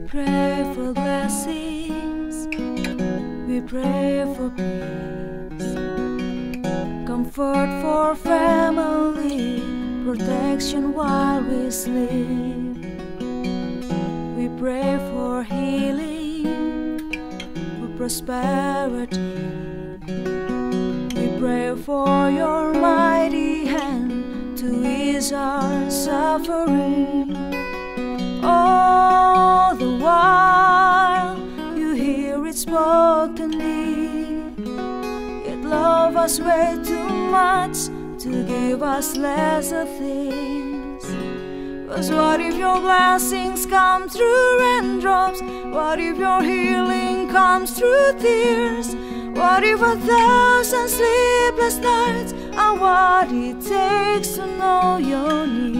pray for blessings, we pray for peace, comfort for family, protection while we sleep. We pray for healing, for prosperity. We pray for your mighty hand to ease our suffering. All the while you hear it spoken deep, yet love us way too much to give us lesser things. 'Cause what if your blessings come through raindrops? What if your healing comes through tears? What if 1,000 sleepless nights are what it takes to know you're near?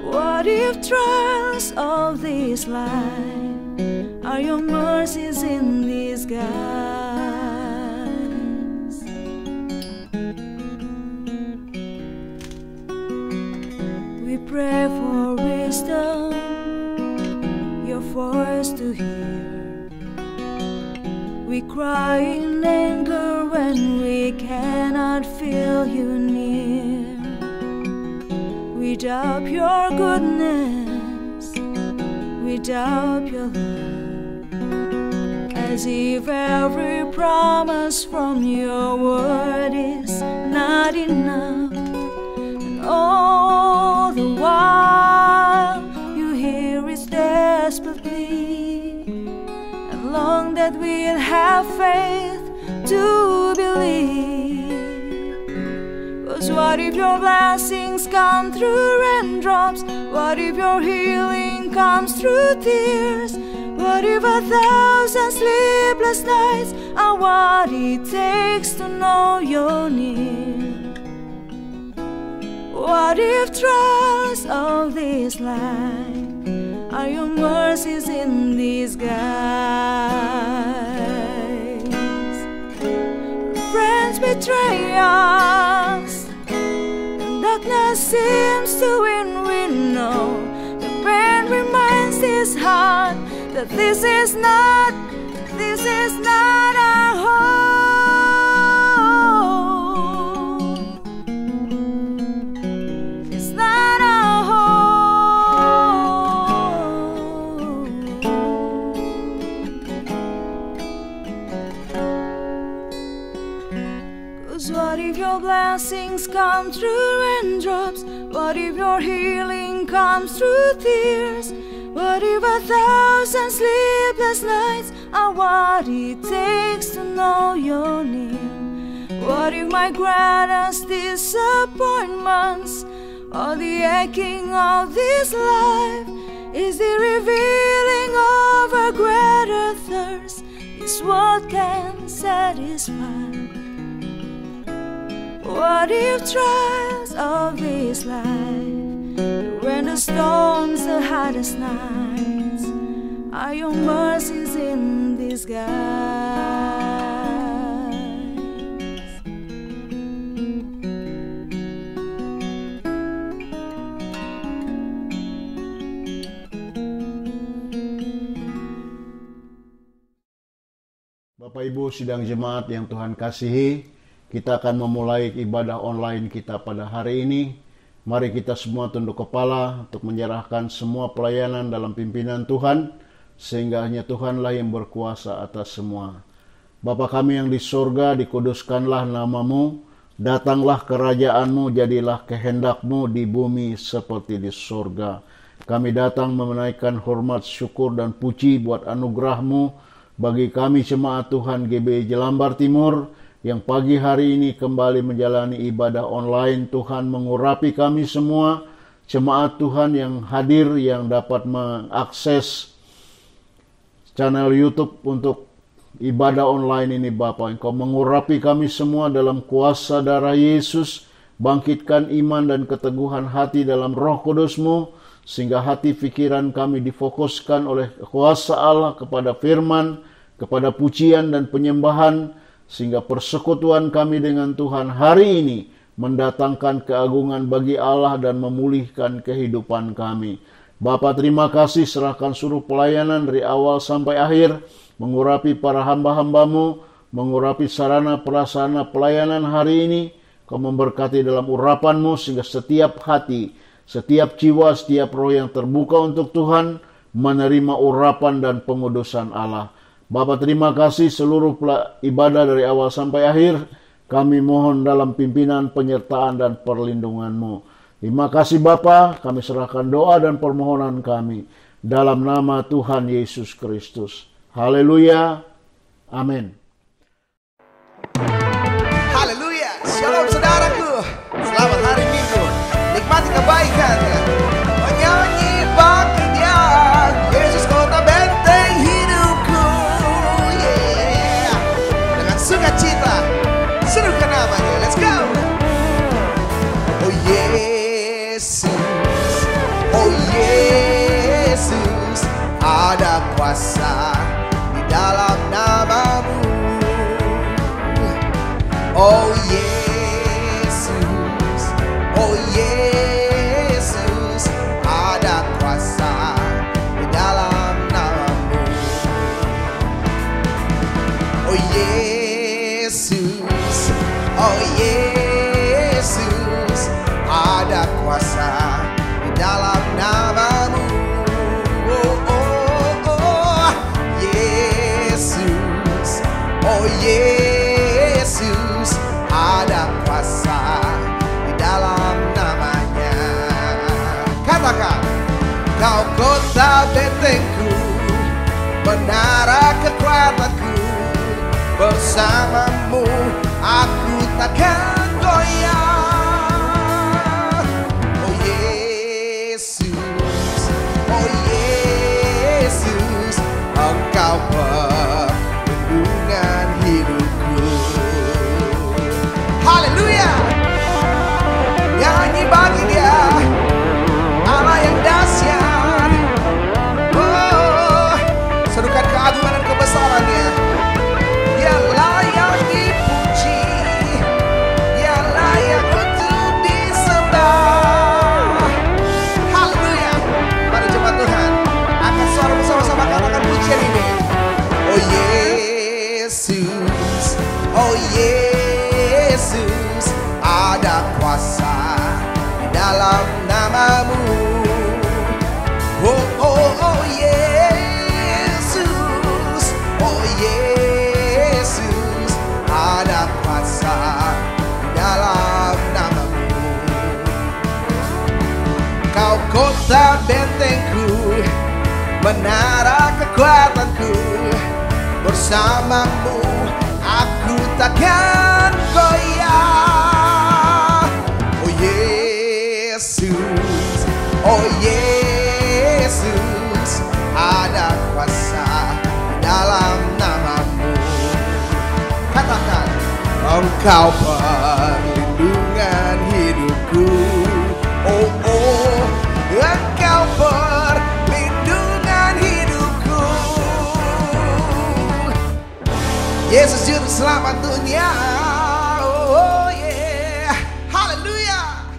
What if trials of this life are your mercies in disguise? We pray for wisdom, your voice to hear. We cry in anger when we cannot feel you near. We doubt your goodness, we doubt your love, as if every promise from your word is not enough. And all the while you hear his desperate plea, and long that we'll have faith to believe. 'Cause what if your blessings come through raindrops? What if your healing comes through tears? What if 1,000 sleepless nights are what it takes to know you're near? What if trials of this life are your mercies in disguise? Friends betray us, darkness seems to win. We know the pain reminds this heart that this is not our home. It's not our home. 'Cause what if your blessings come through raindrops? What if your healing comes through tears? What if 1,000 sleepless nights are what it takes to know you're near? What if my greatest disappointments or the aching of this life is the revealing of a greater thirst? Is what can satisfy? What if trials of this life, when the storms, the hardest nights, are your mercies in disguise? Bapak Ibu sidang jemaat yang Tuhan kasihi, kita akan memulai ibadah online kita pada hari ini. Mari kita semua tunduk kepala untuk menyerahkan semua pelayanan dalam pimpinan Tuhan, sehingga hanya Tuhanlah yang berkuasa atas semua. Bapa kami yang di surga, dikuduskanlah namamu, datanglah kerajaanmu, jadilah kehendakmu di bumi seperti di surga. Kami datang menaikkan hormat, syukur, dan puji buat anugerahmu bagi kami jemaat Tuhan GBI Jelambar Timur, yang pagi hari ini kembali menjalani ibadah online. Tuhan mengurapi kami semua, jemaat Tuhan yang hadir, yang dapat mengakses channel YouTube untuk ibadah online ini. Bapa, Engkau mengurapi kami semua dalam kuasa darah Yesus. Bangkitkan iman dan keteguhan hati dalam Roh Kudus-Mu, sehingga hati pikiran kami difokuskan oleh kuasa Allah kepada firman, kepada pujian dan penyembahan, sehingga persekutuan kami dengan Tuhan hari ini mendatangkan keagungan bagi Allah dan memulihkan kehidupan kami. Bapa terima kasih, serahkan seluruh pelayanan dari awal sampai akhir, mengurapi para hamba-hambamu, mengurapi sarana prasarana pelayanan hari ini. Kau memberkati dalam urapanmu sehingga setiap hati, setiap jiwa, setiap roh yang terbuka untuk Tuhan menerima urapan dan pengudusan Allah. Bapa terima kasih, seluruh ibadah dari awal sampai akhir kami mohon dalam pimpinan, penyertaan dan perlindungan-Mu. Terima kasih Bapa, kami serahkan doa dan permohonan kami dalam nama Tuhan Yesus Kristus. Haleluya. Amin. Haleluya. Shalom saudaraku. Selamat hari Minggu. Nikmati kebaikannya. Menyanyi bagi Dia. Yesus kota benteng hidupku. Yeah. Dengan sukacita serukan namanya. Let's go. Oh Yesus, oh Yesus, ada kuasa di dalam namamu. Oh Yesus, oh Yesus, ada kuasa di dalam namamu. Oh Yesus, oh Yesus, ada kuasa di dalam namamu. Oh, oh, oh, Yesus, oh Yesus, ada kuasa di dalam namanya. Katakan, kau kota bentengku, menara kekuatanku, bersamamu aku takkan goyah. Engkau perlindungan hidupku. Haleluya. Nyanyi bagi Dia, Allah yang dahsyat. Oh, serukan keagungan dan kebesaran-Nya. Dia layak dipuji, Dia layak untuk disembah. Haleluya. Mari jemaat Tuhan, angkat suara bersama-sama katakan pujian ini. Oh Yesus, oh Yesus, ada kuasa di dalam namamu. Oh, oh, oh Yesus, oh Yesus, ada kuasa di dalam namamu. Kau kota bentengku, menara kekuatanku, bersamamu aku takkan goyah. Oh Yesus, oh Yesus, ada kuasa di dalam namamu. Katakan, Engkau perlindungan hidupku. Oh, oh, Engkau perlindungan hidupku. Yesus juru selamat dunia. Oh yeah, haleluya.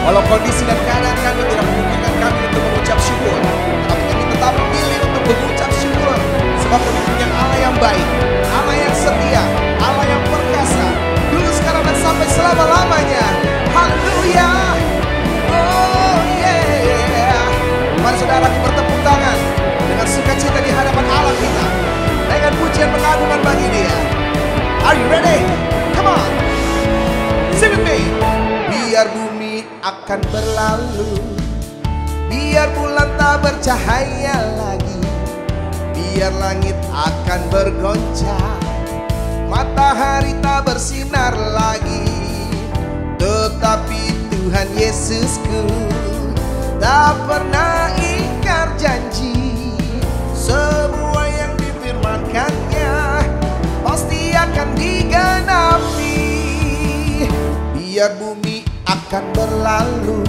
Walau kondisi dan keadaan kami tidak memungkinkan kami untuk mengucap syukur, tapi kami tetap memilih untuk mengucap syukur, sebab kami punya Allah yang baik, Allah yang setia, Allah yang perkasa, dulu sekarang dan sampai selama-lamanya. Haleluya. Oh yeah. Mari saudaraku bertepuk tangan dengan sukacita di hadapan Allah kita, dengan pujian pengagungan bagi Dia. Are you ready? Come on, sing with me. Biar bumi akan berlalu, biar bulan tak bercahaya lagi, biar langit akan bergoncang, matahari tak bersinar lagi, tetapi Tuhan Yesusku tak pernah ingkar janji. Semua yang difirmankannya pasti akan digenapi. Biar bumi akan berlalu,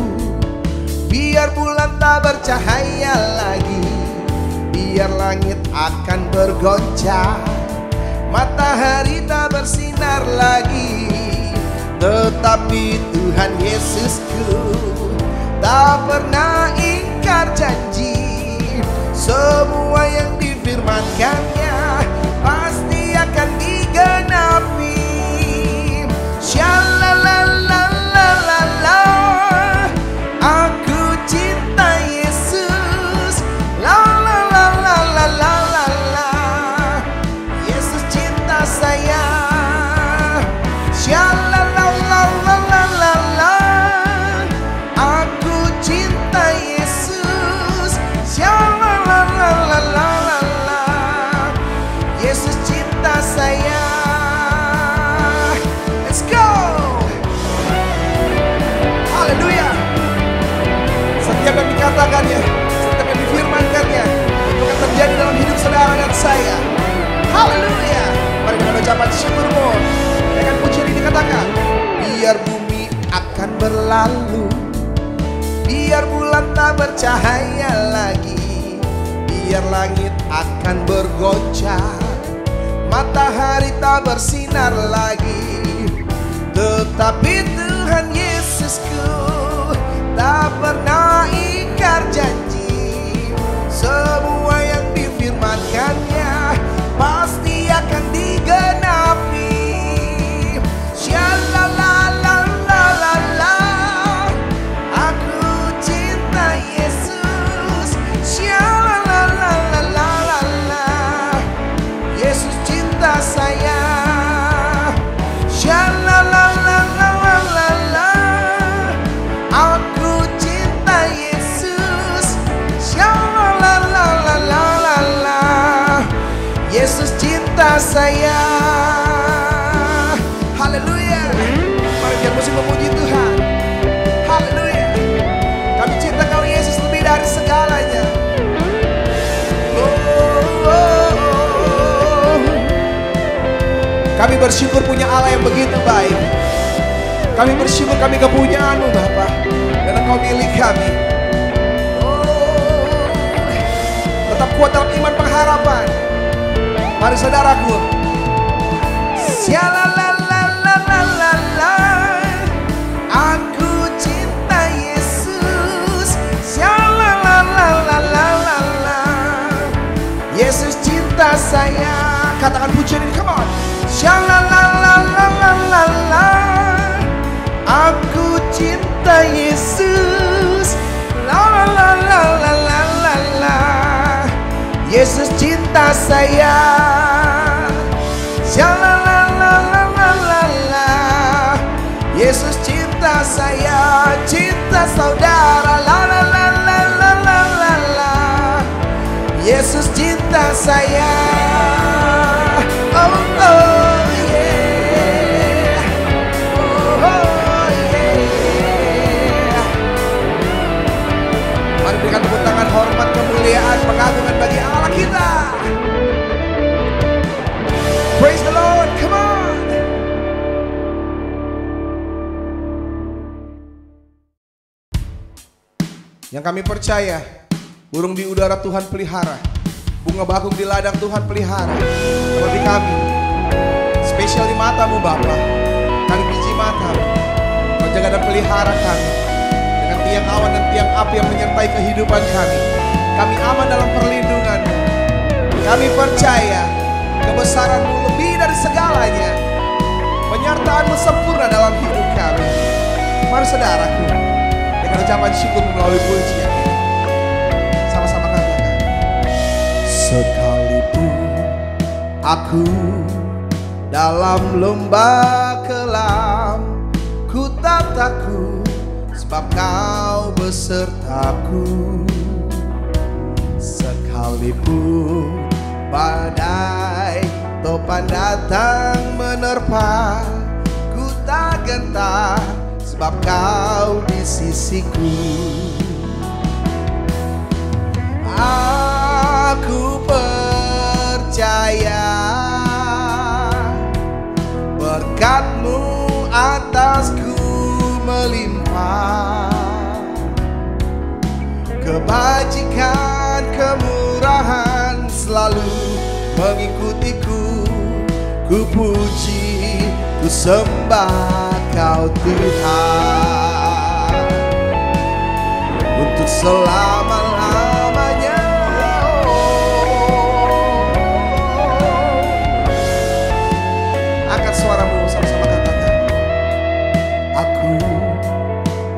biar bulan tak bercahaya lagi, biar langit akan bergoncang, matahari tak bersinar lagi, Tetapi Tuhan Yesusku tak pernah ingkar janji. Semua yang difirmankannya pasti akan digenapi. Shalalalalala, aku cinta Yesus. La la la la la la la la, Yesus cinta saya. Shalalalalala, aku cinta Yesus. Shalalalalala, Yesus cinta saya. Let's go. Haleluya. Setiap yang dikatakannya, setiap yang difirmankannya, itu akan terjadi dalam hidup saudara dan saya. Haleluya. Mari kita ucapkan syukurmu dengan pujian ini, katakan: biar bumi akan berlalu, biar bulan tak bercahaya lagi, biar langit akan bergoncang, matahari tak bersinar lagi, tetapi Tuhan Yesusku tak pernah ingkar janji. Semua yang difirmankannya pasti akan digenapi. Shalalalalala, aku cinta Yesus. Shalalalalala, Yesus cinta saya. Shalalalalala, aku cinta Yesus. Shalalalalala, Yesus cinta saya. Haleluya. Mari kita musik memuji Tuhan. Haleluya. Kami cinta Kau Yesus lebih dari segalanya. Kami bersyukur punya Allah yang begitu baik. Kami bersyukur kami kepunyaan-Mu Bapa, dan Engkau milik kami. Tetap kuat dalam iman pengharapan. Mari saudaraku. Shalalalalala, aku cinta Yesus. Shalalalalala, Yesus cinta saya. Katakan pujian ini, come on. Shalalalalala, aku cinta Yesus. Lalalalalala, Yesus cinta saya. Shalalalalala, Yesus cinta saya. Cinta saudara. Lalalalalala, Yesus cinta saya. Oh, oh, yeah. Oh, oh, yeah. Mari berikan tepuk tangan hormat, kemuliaan, pengagungan bagi Allah kita. Praise the Lord, come on. Yang kami percaya, burung di udara Tuhan pelihara, bunga bakung di ladang Tuhan pelihara. Seperti kami, spesial di mata-Mu Bapa, kami biji mata-Mu. Kau jaga dan pelihara kami dengan tiang awan dan tiang api yang menyertai kehidupan kami. Kami aman dalam perlindungan-Mu. Kami percaya kebesaran-Mu lebih dari segalanya. Penyertaan-Mu sempurna dalam hidup kami. Mari saudaraku, dengan ucapan syukur melalui pujian ini, sama-sama katakan: sekalipun aku dalam lembah kelam, ku tak takut, sebab Kau besertaku. Sekalipun badai topan datang menerpa, ku tak gentar, sebab Kau di sisiku. Aku percaya berkat-Mu atasku melimpah, kebajikan, kemurahan selalu mengikutiku. Ku puji, ku sembah Kau Tuhan untuk selama-lamanya. Angkat suaramu sama-sama katakan, aku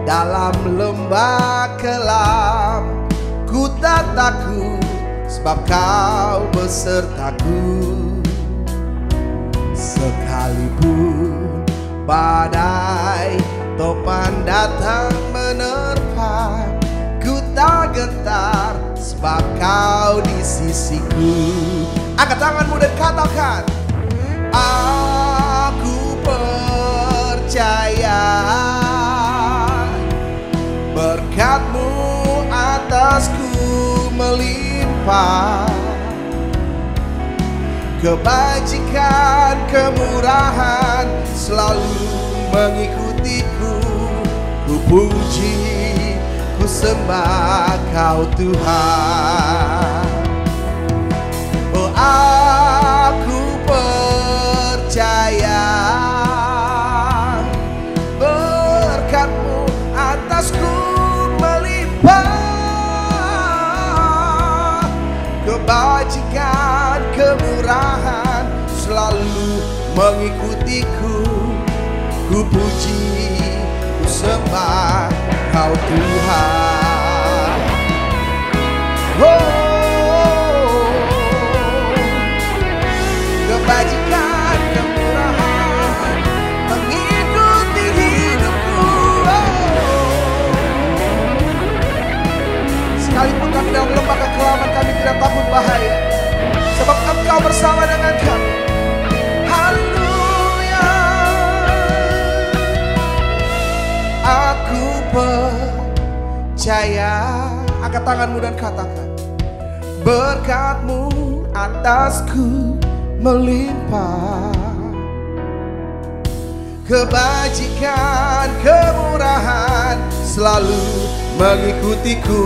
dalam lembah kelam, ku tak takut sebab Kau besertaku. Sekalipun badai topan datang menerpa, ku tak gentar sebab Kau di sisiku. Angkat tanganmu dan katakan, aku percaya berkat-Mu atasku melimpah. Kebajikan, kemurahan selalu mengikutiku. Ku puji, ku sembah Kau Tuhan. Oh, aku percaya berkat-Mu atasku melimpah. Kebajikan, kemurahan selalu mengikutiku. Ku puji, ku sembah Kau Tuhan. Oh, kebajikan, kemurahan mengikuti hidupku. Sekalipun kami dalam lembah kekelaman, kami tidak takut bahaya, sebab Engkau bersama dengan kami. Haleluya. Aku percaya. Angkat tanganmu dan katakan, berkat-Mu atasku melimpah. Kebajikan, kemurahan selalu mengikutiku.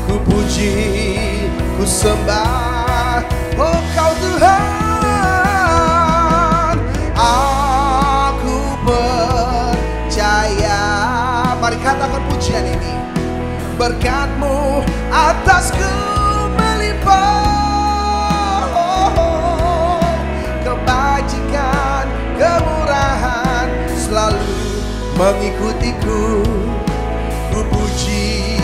Ku puji, ku sembah, oh Kau Tuhan. Aku percaya. Mari katakan pujian ini. Berkat-Mu atasku melimpah. Oh, kebajikan, kemurahan selalu mengikutiku. Ku puji,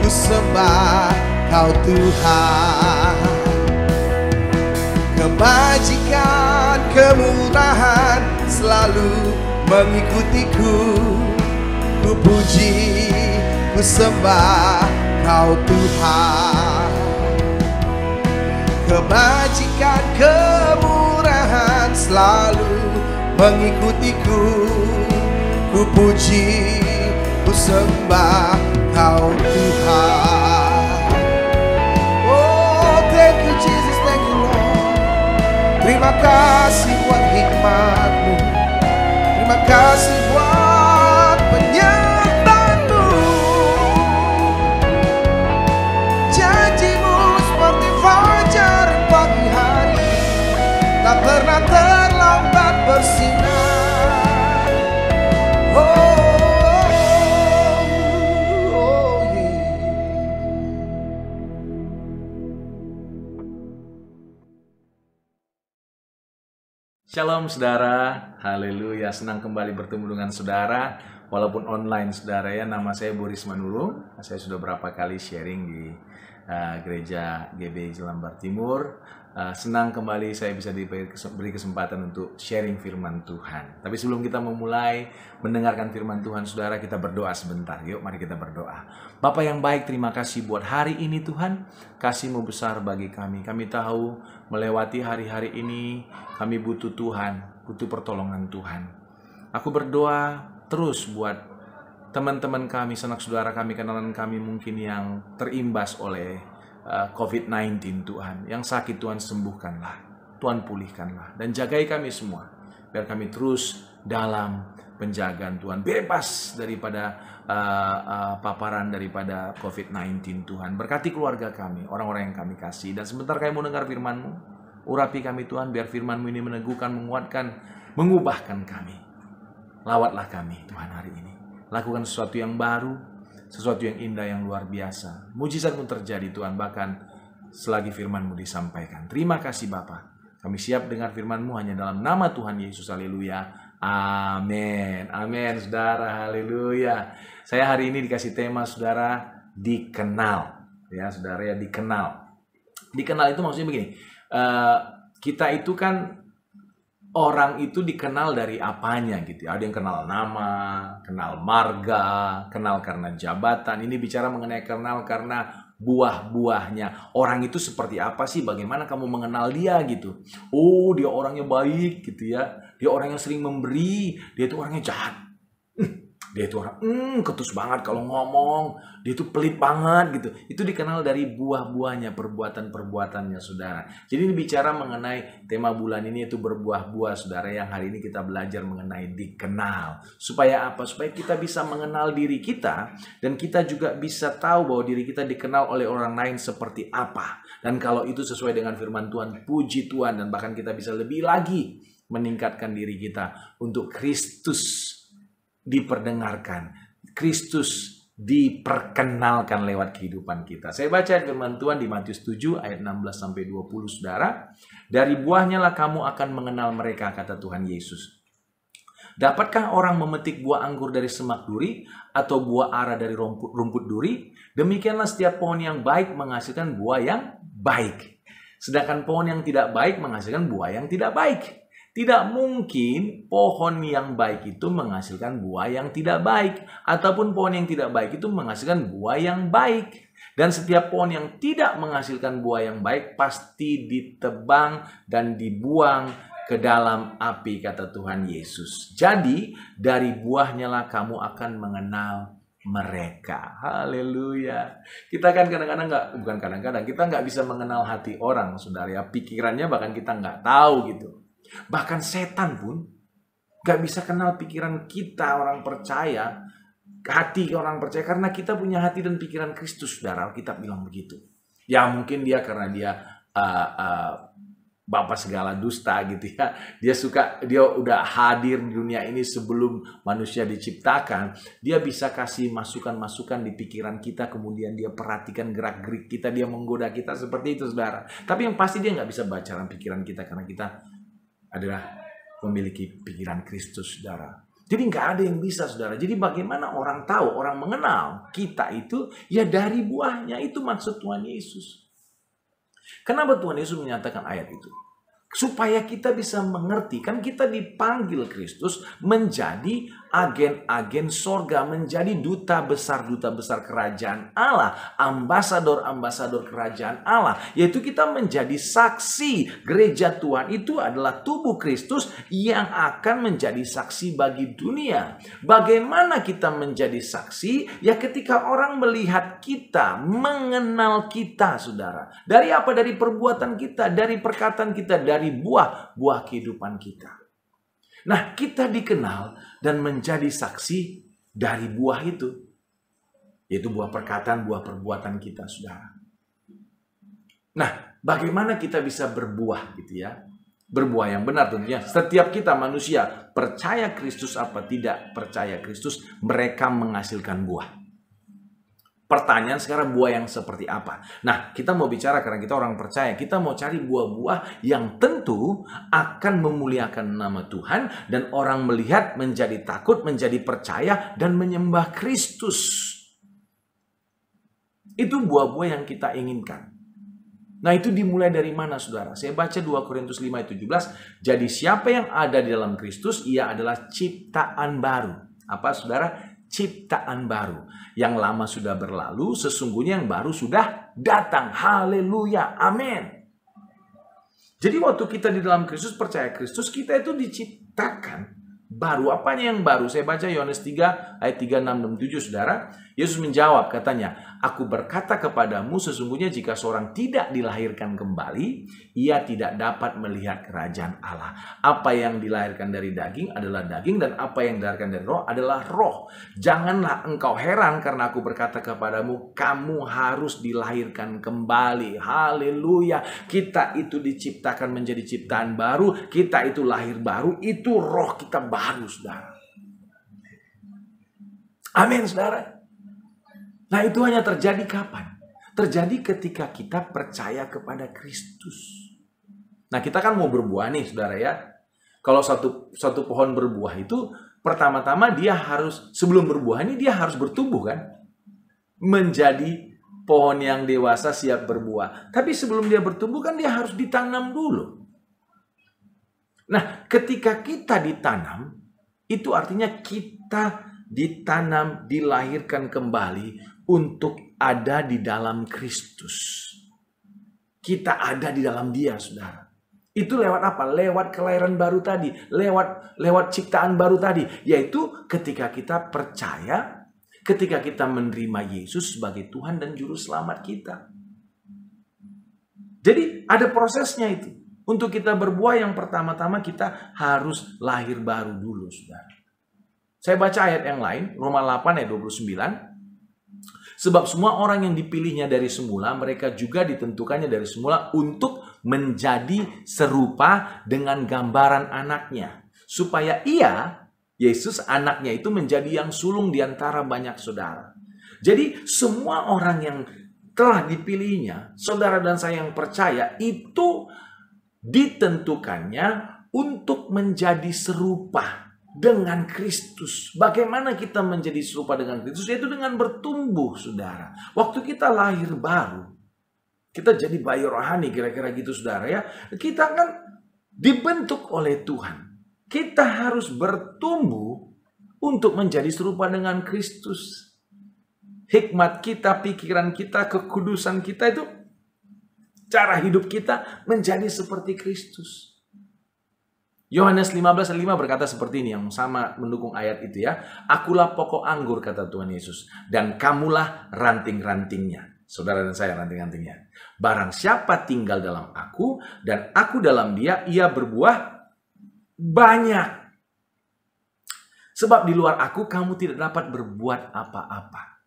ku sembah Kau Tuhan. Kebajikan, kemurahan selalu mengikutiku. Ku puji, ku sembah Kau Tuhan. Kebajikan, kemurahan selalu mengikutiku. Ku puji, ku sembah Kau Tuhan. Oh, thank you Jesus, thank you Lord. Terima kasih buat hikmat-Mu. Terima kasih buat penyertaan-Mu. Janji-Mu seperti fajar pagi hari, tak pernah terlambat bersinar. Shalom saudara, haleluya, senang kembali bertemu dengan saudara walaupun online saudara ya. Nama saya Boris Manulu, saya sudah berapa kali sharing di gereja GB Jelambar Timur. Senang kembali saya bisa diberi kesempatan untuk sharing firman Tuhan. Tapi sebelum kita memulai mendengarkan firman Tuhan saudara, kita berdoa sebentar. Yuk mari kita berdoa. Bapa yang baik, terima kasih buat hari ini Tuhan. Kasih-Mu besar bagi kami. Kami tahu melewati hari-hari ini kami butuh Tuhan, butuh pertolongan Tuhan. Aku berdoa terus buat teman-teman kami, sanak saudara kami, kenalan kami mungkin yang terimbas oleh COVID-19 Tuhan. Yang sakit Tuhan sembuhkanlah, Tuhan pulihkanlah, dan jagai kami semua biar kami terus dalam penjagaan Tuhan, bebas daripada paparan daripada COVID-19 Tuhan. Berkati keluarga kami, orang-orang yang kami kasih. Dan sebentar kami mau dengar firman-Mu, urapi kami Tuhan, biar firman-Mu ini meneguhkan, menguatkan, mengubahkan kami. lawatlah kami Tuhan hari ini. Lakukan sesuatu yang baru, sesuatu yang indah, yang luar biasa. Mujizat pun terjadi Tuhan, bahkan selagi firman-Mu disampaikan. Terima kasih Bapa. Kami siap dengar firman-Mu hanya dalam nama Tuhan Yesus. Haleluya. Amin. Amin, saudara. Haleluya. Saya hari ini dikasih tema, saudara, dikenal. Ya, saudara, ya, dikenal. Dikenal itu maksudnya begini. Kita itu kan orang itu dikenal dari apanya gitu. Ada yang kenal nama, kenal marga, kenal karena jabatan. Ini bicara mengenai kenal karena buah-buahnya. Orang itu seperti apa sih? Bagaimana kamu mengenal dia gitu? Oh, dia orangnya baik gitu ya. Dia orang yang sering memberi. Dia itu orangnya jahat. Dia itu orang ketus banget kalau ngomong. Dia itu pelit banget gitu. Itu dikenal dari buah-buahnya, perbuatan-perbuatannya, saudara. Jadi ini bicara mengenai tema bulan ini, itu berbuah-buah, saudara, yang hari ini kita belajar mengenai dikenal. Supaya apa? Supaya kita bisa mengenal diri kita, dan kita juga bisa tahu bahwa diri kita dikenal oleh orang lain seperti apa. Dan kalau itu sesuai dengan firman Tuhan, puji Tuhan, dan bahkan kita bisa lebih lagi meningkatkan diri kita untuk Kristus diperdengarkan, Kristus diperkenalkan lewat kehidupan kita. Saya baca firman Tuhan di Matius 7 ayat 16-20, saudara. Dari buahnya lah kamu akan mengenal mereka, kata Tuhan Yesus. Dapatkah orang memetik buah anggur dari semak duri atau buah ara dari rumput duri? Demikianlah setiap pohon yang baik menghasilkan buah yang baik, sedangkan pohon yang tidak baik menghasilkan buah yang tidak baik. Tidak mungkin pohon yang baik itu menghasilkan buah yang tidak baik, ataupun pohon yang tidak baik itu menghasilkan buah yang baik. Dan setiap pohon yang tidak menghasilkan buah yang baik pasti ditebang dan dibuang ke dalam api, kata Tuhan Yesus. Jadi dari buahnya lah kamu akan mengenal mereka. Haleluya. Kita kan kadang-kadang kita nggak bisa mengenal hati orang, saudara ya. Pikirannya bahkan kita nggak tahu gitu. Bahkan setan pun gak bisa kenal pikiran kita, orang percaya, hati orang percaya, karena kita punya hati dan pikiran Kristus, saudara. Kita bilang begitu. Ya mungkin dia karena dia bapak segala dusta gitu ya. Dia udah hadir di dunia ini sebelum manusia diciptakan. Dia bisa kasih masukan-masukan di pikiran kita, kemudian dia perhatikan gerak-gerik kita, dia menggoda kita seperti itu, saudara. Tapi yang pasti dia gak bisa baca pikiran kita, karena kita adalah memiliki pikiran Kristus, saudara. Jadi nggak ada yang bisa, saudara. Jadi bagaimana orang tahu, orang mengenal kita itu? Ya dari buahnya. Itu maksud Tuhan Yesus. Kenapa Tuhan Yesus menyatakan ayat itu? Supaya kita bisa mengerti, kan kita dipanggil Kristus menjadi agen-agen sorga, menjadi duta besar kerajaan Allah, ambasador kerajaan Allah, yaitu kita menjadi saksi. Gereja Tuhan itu adalah tubuh Kristus yang akan menjadi saksi bagi dunia. Bagaimana kita menjadi saksi? Ya ketika orang melihat kita, mengenal kita, saudara. Dari apa? Dari perbuatan kita, dari perkataan kita, dari buah kehidupan kita. Nah, kita dikenal dan menjadi saksi dari buah itu, yaitu buah perkataan, buah perbuatan kita, saudara. Nah, bagaimana kita bisa berbuah gitu ya? Berbuah yang benar tentunya. Setiap kita manusia, percaya Kristus apa tidak percaya Kristus, mereka menghasilkan buah. Pertanyaan sekarang, buah yang seperti apa? Nah, kita mau bicara karena kita orang percaya. Kita mau cari buah-buah yang tentu akan memuliakan nama Tuhan. Dan orang melihat menjadi takut, menjadi percaya, dan menyembah Kristus. Itu buah-buah yang kita inginkan. Nah, itu dimulai dari mana, saudara? Saya baca 2 Korintus 5:17. Jadi siapa yang ada di dalam Kristus, ia adalah ciptaan baru. Apa, saudara? Ciptaan baru. Yang lama sudah berlalu, sesungguhnya yang baru sudah datang. Haleluya, amin. Jadi waktu kita di dalam Kristus, percaya Kristus, kita itu diciptakan baru. Apanya yang baru? Saya baca Yohanes 3 ayat 3, 6, dan 7, saudara. Yesus menjawab, katanya, aku berkata kepadamu, sesungguhnya jika seorang tidak dilahirkan kembali, ia tidak dapat melihat kerajaan Allah. Apa yang dilahirkan dari daging adalah daging, dan apa yang dilahirkan dari roh adalah roh. Janganlah engkau heran karena aku berkata kepadamu, kamu harus dilahirkan kembali. Haleluya. Kita itu diciptakan menjadi ciptaan baru, kita itu lahir baru, itu roh kita baru, saudara. Amin, saudara. Nah, itu hanya terjadi kapan? Terjadi ketika kita percaya kepada Kristus. Nah, kita kan mau berbuah nih, saudara ya. Kalau satu pohon berbuah itu, pertama-tama dia harus, sebelum berbuah ini dia harus bertumbuh kan? Menjadi pohon yang dewasa siap berbuah. Tapi sebelum dia bertumbuh kan dia harus ditanam dulu. Nah, ketika kita ditanam, itu artinya kita ditanam, dilahirkan kembali untuk ada di dalam Kristus. Kita ada di dalam Dia, saudara. Itu lewat apa? Lewat kelahiran baru tadi, lewat ciptaan baru tadi, yaitu ketika kita percaya, ketika kita menerima Yesus sebagai Tuhan dan Juru Selamat kita. Jadi ada prosesnya itu. Untuk kita berbuah yang pertama-tama kita harus lahir baru dulu, saudara. Saya baca ayat yang lain, Roma 8 ayat 29. Sebab semua orang yang dipilihnya dari semula, mereka juga ditentukannya dari semula untuk menjadi serupa dengan gambaran anaknya. Supaya ia, Yesus anaknya itu menjadi yang sulung di antara banyak saudara. Jadi semua orang yang telah dipilihnya, saudara dan saya yang percaya, itu ditentukannya untuk menjadi serupa dengan Kristus. Bagaimana kita menjadi serupa dengan Kristus? Yaitu dengan bertumbuh, saudara. Waktu kita lahir baru, kita jadi bayi rohani, kira-kira gitu, saudara ya. Kita kan dibentuk oleh Tuhan. Kita harus bertumbuh untuk menjadi serupa dengan Kristus. Hikmat kita, pikiran kita, kekudusan kita itu, cara hidup kita menjadi seperti Kristus. Yohanes 15:5 berkata seperti ini, yang sama mendukung ayat itu ya. Akulah pokok anggur, kata Tuhan Yesus, dan kamulah ranting-rantingnya. Saudara dan saya ranting-rantingnya. Barang siapa tinggal dalam aku dan aku dalam dia, ia berbuah banyak. Sebab di luar aku kamu tidak dapat berbuat apa-apa.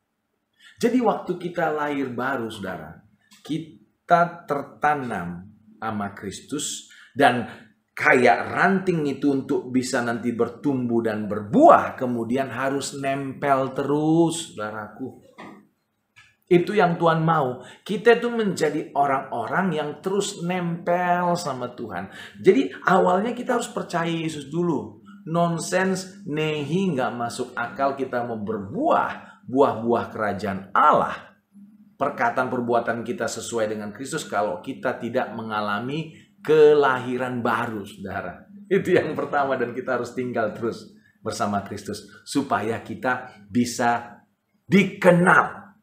Jadi waktu kita lahir baru, saudara, kita tertanam sama Kristus, dan kayak ranting itu untuk bisa nanti bertumbuh dan berbuah, kemudian harus nempel terus, saudaraku. Itu yang Tuhan mau. Kita itu menjadi orang-orang yang terus nempel sama Tuhan. Jadi awalnya kita harus percaya Yesus dulu. Nonsens, nehi, nggak masuk akal kita mau berbuah, buah-buah kerajaan Allah. Perkataan perbuatan kita sesuai dengan Kristus kalau kita tidak mengalami kelahiran baru, saudara. Itu yang pertama, dan kita harus tinggal terus bersama Kristus supaya kita bisa dikenal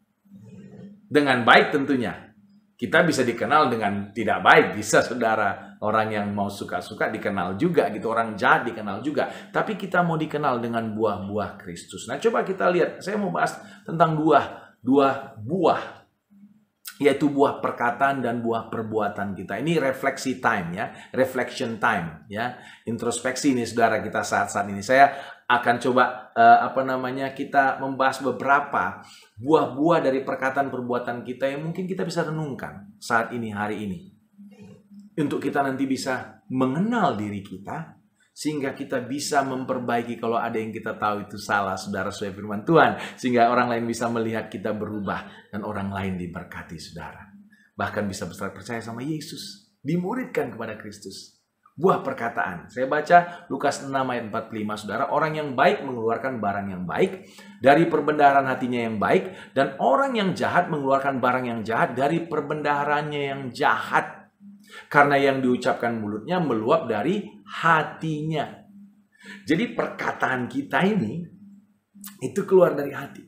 dengan baik tentunya. Kita bisa dikenal dengan tidak baik, bisa, saudara. Orang yang mau suka-suka dikenal juga gitu, orang jahat dikenal juga. Tapi kita mau dikenal dengan buah-buah Kristus. Nah, coba kita lihat. Saya mau bahas tentang dua buah, yaitu buah perkataan dan buah perbuatan kita. Ini refleksi time ya, reflection time ya, introspeksi ini, saudara, kita saat-saat ini. Saya akan coba kita membahas beberapa buah-buah dari perkataan perbuatan kita yang mungkin kita bisa renungkan saat ini, hari ini, untuk kita nanti bisa mengenal diri kita, sehingga kita bisa memperbaiki kalau ada yang kita tahu itu salah, saudara, sesuai firman Tuhan. Sehingga orang lain bisa melihat kita berubah dan orang lain diberkati, saudara. Bahkan bisa percaya sama Yesus, dimuridkan kepada Kristus. Buah perkataan. Saya baca Lukas 6 ayat 45, saudara. Orang yang baik mengeluarkan barang yang baik dari perbendaharaan hatinya yang baik, dan orang yang jahat mengeluarkan barang yang jahat dari perbendaharannya yang jahat. Karena yang diucapkan mulutnya meluap dari hatinya. Jadi perkataan kita ini itu keluar dari hati.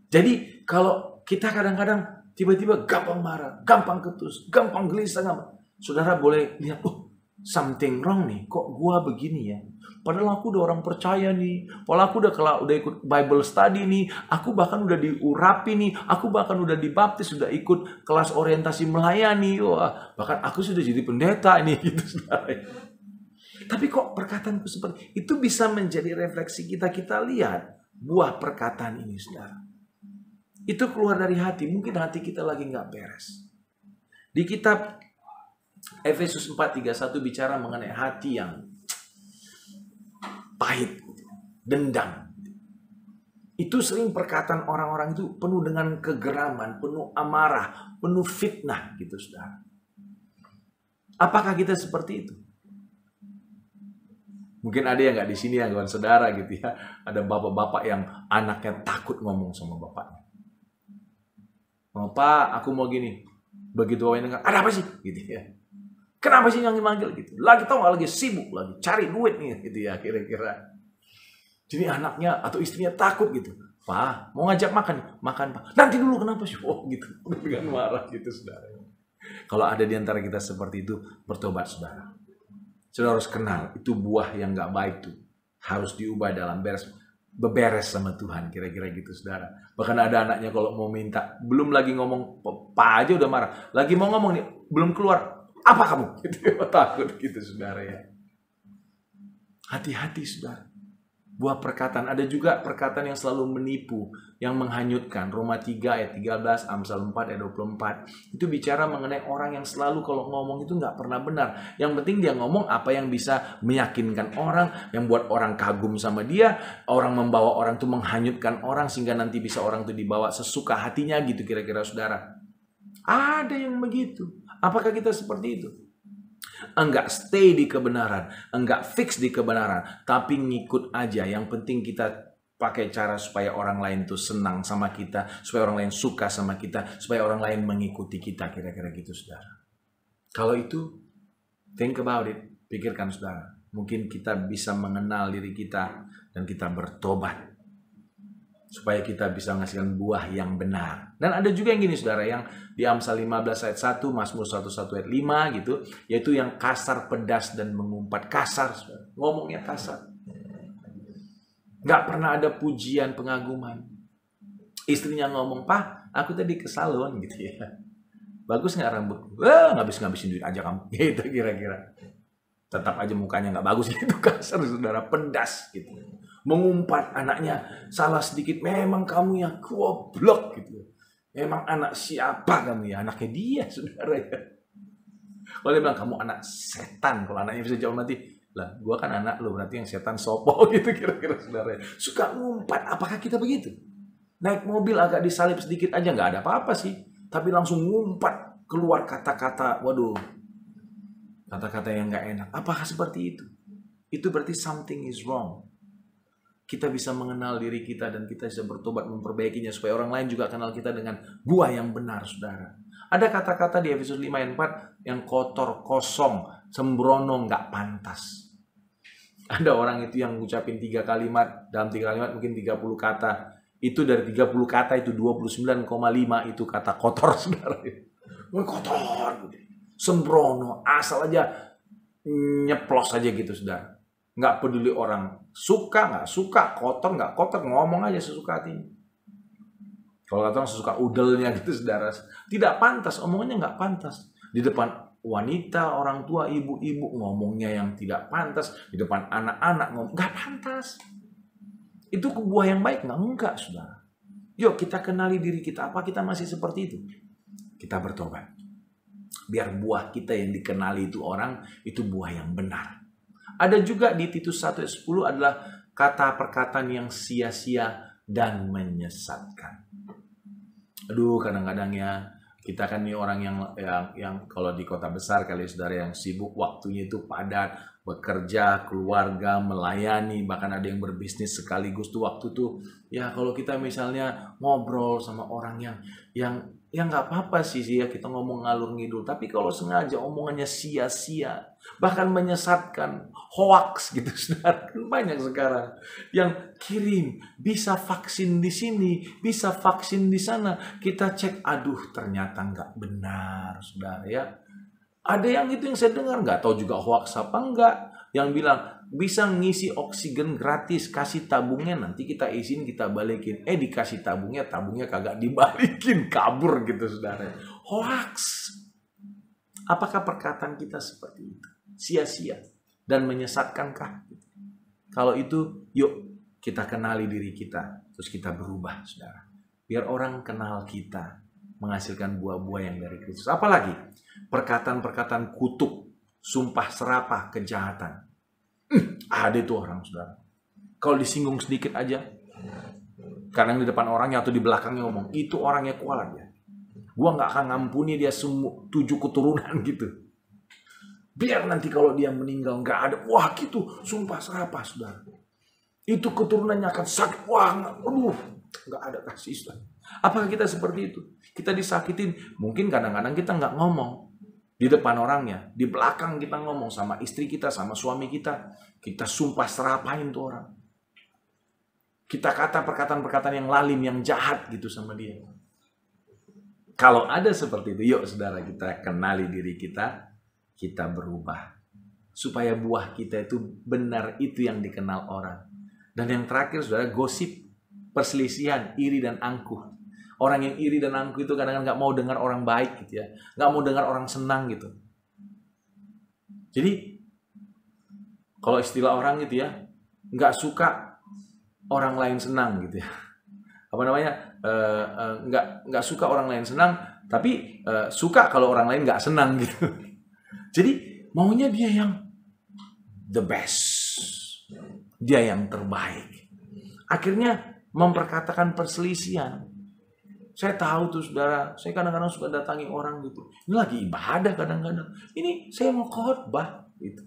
Jadi kalau kita kadang-kadang tiba-tiba gampang marah, gampang ketus, gampang gelisah, saudara boleh lihat, something wrong nih, kok gua begini ya? Padahal aku udah orang percaya nih, padahal aku udah ikut Bible study nih, aku bahkan udah diurapi nih, aku bahkan udah dibaptis, sudah ikut kelas orientasi melayani, wah, bahkan aku sudah jadi pendeta ini, gitu, saudara. Tapi kok perkataanku seperti itu? Bisa menjadi refleksi kita. Kita lihat buah perkataan ini, saudara. Itu keluar dari hati. Mungkin hati kita lagi nggak beres. Di kitab Efesus 4:31 bicara mengenai hati yang pahit, dendam. Itu sering perkataan orang-orang itu penuh dengan kegeraman, penuh amarah, penuh fitnah gitu saudara. Apakah kita seperti itu? Mungkin ada yang nggak di sini yang kawan saudara gitu ya. Ada bapak-bapak yang anaknya takut ngomong sama bapaknya. Oh, Pak, aku mau gini. Begitu bapaknya dengar, ada apa sih? Gitu ya. Kenapa sih yang manggil gitu? Lagi tau nggak, lagi sibuk, lagi cari duit nih gitu ya kira-kira. Jadi anaknya atau istrinya takut gitu. Pak, mau ngajak makan? Makan, Pak. Nanti dulu, kenapa sih? Oh gitu, dengan marah gitu saudara. Kalau ada di antara kita seperti itu, bertobat saudara. Saudara harus kenal, itu buah yang gak baik tuh. Harus diubah dalam beberes sama Tuhan, kira-kira gitu saudara. Bahkan ada anaknya kalau mau minta, belum lagi ngomong, Pak aja udah marah. Lagi mau ngomong nih, belum keluar. Apa kamu? Gitu, takut gitu saudara ya. Hati-hati saudara. Buah perkataan, ada juga perkataan yang selalu menipu, yang menghanyutkan. Roma 3 ayat 13, Amsal 4 ayat 24. Itu bicara mengenai orang yang selalu kalau ngomong itu nggak pernah benar. Yang penting dia ngomong apa yang bisa meyakinkan orang, yang buat orang kagum sama dia, orang membawa orang itu menghanyutkan orang, sehingga nanti bisa orang itu dibawa sesuka hatinya gitu kira-kira saudara. Ada yang begitu. Apakah kita seperti itu? Enggak stay di kebenaran, enggak fix di kebenaran, tapi ngikut aja. Yang penting kita pakai cara supaya orang lain tuh senang sama kita, supaya orang lain suka sama kita, supaya orang lain mengikuti kita, kira-kira gitu saudara. Kalau itu, think about it, pikirkan saudara. Mungkin kita bisa mengenal diri kita dan kita bertobat, supaya kita bisa menghasilkan buah yang benar. Dan ada juga yang gini saudara, yang di Amsal 15 ayat 1, Mazmur 11 ayat 5 gitu, yaitu yang kasar, pedas, dan mengumpat. Kasar, saudara. Ngomongnya kasar. Nggak pernah ada pujian, pengaguman. Istrinya ngomong, Pak, aku tadi ke salon gitu ya. Bagus nggak rambut? Wah, ngabis-ngabisin duit aja kamu. Gitu kira-kira. Tetap aja mukanya nggak bagus gitu, kasar saudara, pedas gitu. Mengumpat, anaknya salah sedikit, memang kamu yang goblok gitu. Memang anak siapa kamu ya? Anaknya dia saudara ya. Kalau dia bilang kamu anak setan, kalau anaknya bisa jawab nanti, lah gua kan anak lu, berarti yang setan sopo gitu kira-kira saudara ya. Suka ngumpat. Apakah kita begitu? Naik mobil agak disalip sedikit aja nggak ada apa-apa sih, tapi langsung ngumpat keluar kata-kata, waduh, kata-kata yang nggak enak. Apakah seperti itu? Itu berarti something is wrong. Kita bisa mengenal diri kita dan kita bisa bertobat memperbaikinya supaya orang lain juga kenal kita dengan buah yang benar, saudara. Ada kata-kata di Efesus 5 ayat 4 yang kotor, kosong, sembrono, nggak pantas. Ada orang itu yang ngucapin 3 kalimat, dalam 3 kalimat mungkin 30 kata. Itu dari 30 kata itu 29,5 itu kata kotor, saudara. Kotor, sembrono, asal aja nyeplos aja gitu, saudara. Nggak peduli orang suka, nggak suka, kotor, nggak kotor, ngomong aja sesuka hatinya. Kalau kata orang sesuka udelnya gitu saudara. Tidak pantas, omongannya nggak pantas. Di depan wanita, orang tua, ibu-ibu ngomongnya yang tidak pantas. Di depan anak-anak ngomong, nggak pantas. Itu buah yang baik? Enggak saudara. Yuk kita kenali diri kita, apa kita masih seperti itu? Kita bertobat. Biar buah kita yang dikenali itu orang, itu buah yang benar. Ada juga di Titus 1 ayat 10 adalah kata perkataan yang sia-sia dan menyesatkan. Aduh, kadang-kadang ya kita kan nih orang yang kalau di kota besar kali saudara yang sibuk, waktunya itu padat, bekerja, keluarga, melayani, bahkan ada yang berbisnis sekaligus tuh waktu tuh. Ya kalau kita misalnya ngobrol sama orang yang nggak apa-apa sih ya kita ngomong ngalur ngidul, tapi kalau sengaja omongannya sia-sia, bahkan menyesatkan, hoax gitu saudara, banyak sekarang yang kirim bisa vaksin di sini, bisa vaksin di sana, kita cek, aduh ternyata nggak benar saudara ya. Ada yang itu yang saya dengar, nggak tahu juga hoax apa enggak, yang bilang bisa ngisi oksigen gratis, kasih tabungnya, nanti kita izin kita balikin. Dikasih tabungnya kagak dibalikin, kabur gitu saudara. Hoax. Apakah perkataan kita seperti itu? Sia-sia dan menyesatkankah? Kalau itu, yuk kita kenali diri kita, terus kita berubah saudara. Biar orang kenal kita, menghasilkan buah-buah yang dari Kristus. Apalagi perkataan-perkataan kutuk, sumpah serapah, kejahatan. Ada itu orang saudara. Kalau disinggung sedikit aja, Kadang di depan orangnya atau di belakangnya ngomong, itu orangnya kualat ya. Gua nggak akan ngampuni dia 7 keturunan gitu. Biar nanti kalau dia meninggal nggak ada, wah gitu, sumpah serapah saudara. Itu keturunannya akan sakit, wah nggak ada kasih saudara. Apakah kita seperti itu? Kita disakitin, mungkin kadang-kadang kita nggak ngomong di depan orangnya, di belakang kita ngomong sama istri kita, sama suami kita sumpah serapahin tuh orang. Kita kata perkataan-perkataan yang lalim, yang jahat gitu sama dia. Kalau ada seperti itu, yuk saudara kita kenali diri kita berubah. Supaya buah kita itu benar, itu yang dikenal orang. Dan yang terakhir saudara, gosip, perselisihan, iri dan angkuh. Orang yang iri dan angkuh itu kadang-kadang gak mau dengar orang baik gitu ya. Gak mau dengar orang senang gitu. Jadi, kalau istilah orang gitu ya, gak suka orang lain senang gitu ya. Apa namanya? Nggak suka orang lain senang, tapi suka kalau orang lain nggak senang gitu. Jadi maunya dia yang the best, dia yang terbaik. Akhirnya memperkatakan perselisihan. Saya tahu tuh saudara, saya kadang-kadang suka datangi orang gitu. Ini lagi ibadah kadang-kadang. Ini saya mau khotbah gitu.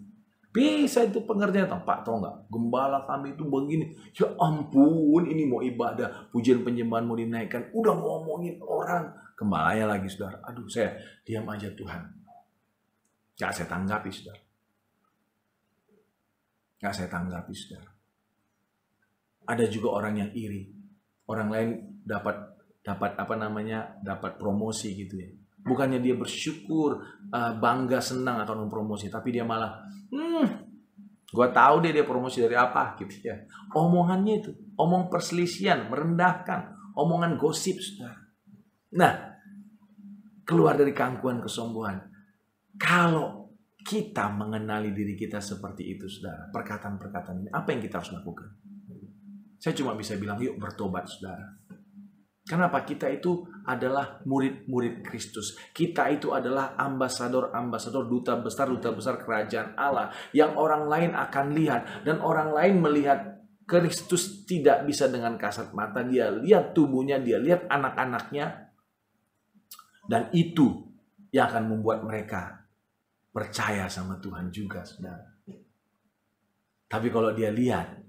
Bisa itu pengertian, Pak, tau nggak? Gembala kami itu begini. Ya ampun, ini mau ibadah, pujian penyembahan mau dinaikkan, udah ngomongin orang. Gembalanya lagi, saudara. Aduh, saya diam aja Tuhan. Gak saya tanggapi, saudara. Gak saya tanggapi, saudara. Ada juga orang yang iri. Orang lain dapat promosi gitu ya. Bukannya dia bersyukur, bangga, senang akan mempromosi, tapi dia malah, gue tahu dia promosi dari apa gitu ya. Omongannya itu, omong perselisihan, merendahkan, omongan gosip, saudara. Nah, keluar dari keangkuhan, kesombongan. Kalau kita mengenali diri kita seperti itu, saudara, perkataan-perkataan ini, apa yang kita harus lakukan? Saya cuma bisa bilang, yuk bertobat, saudara. Kenapa? Kita itu adalah murid-murid Kristus. Kita itu adalah ambasador-ambasador, duta besar kerajaan Allah. Yang orang lain akan lihat. Dan orang lain melihat Kristus tidak bisa dengan kasat mata. Dia lihat tubuhnya, dia lihat anak-anaknya. Dan itu yang akan membuat mereka percaya sama Tuhan juga, saudara. Tapi kalau dia lihat,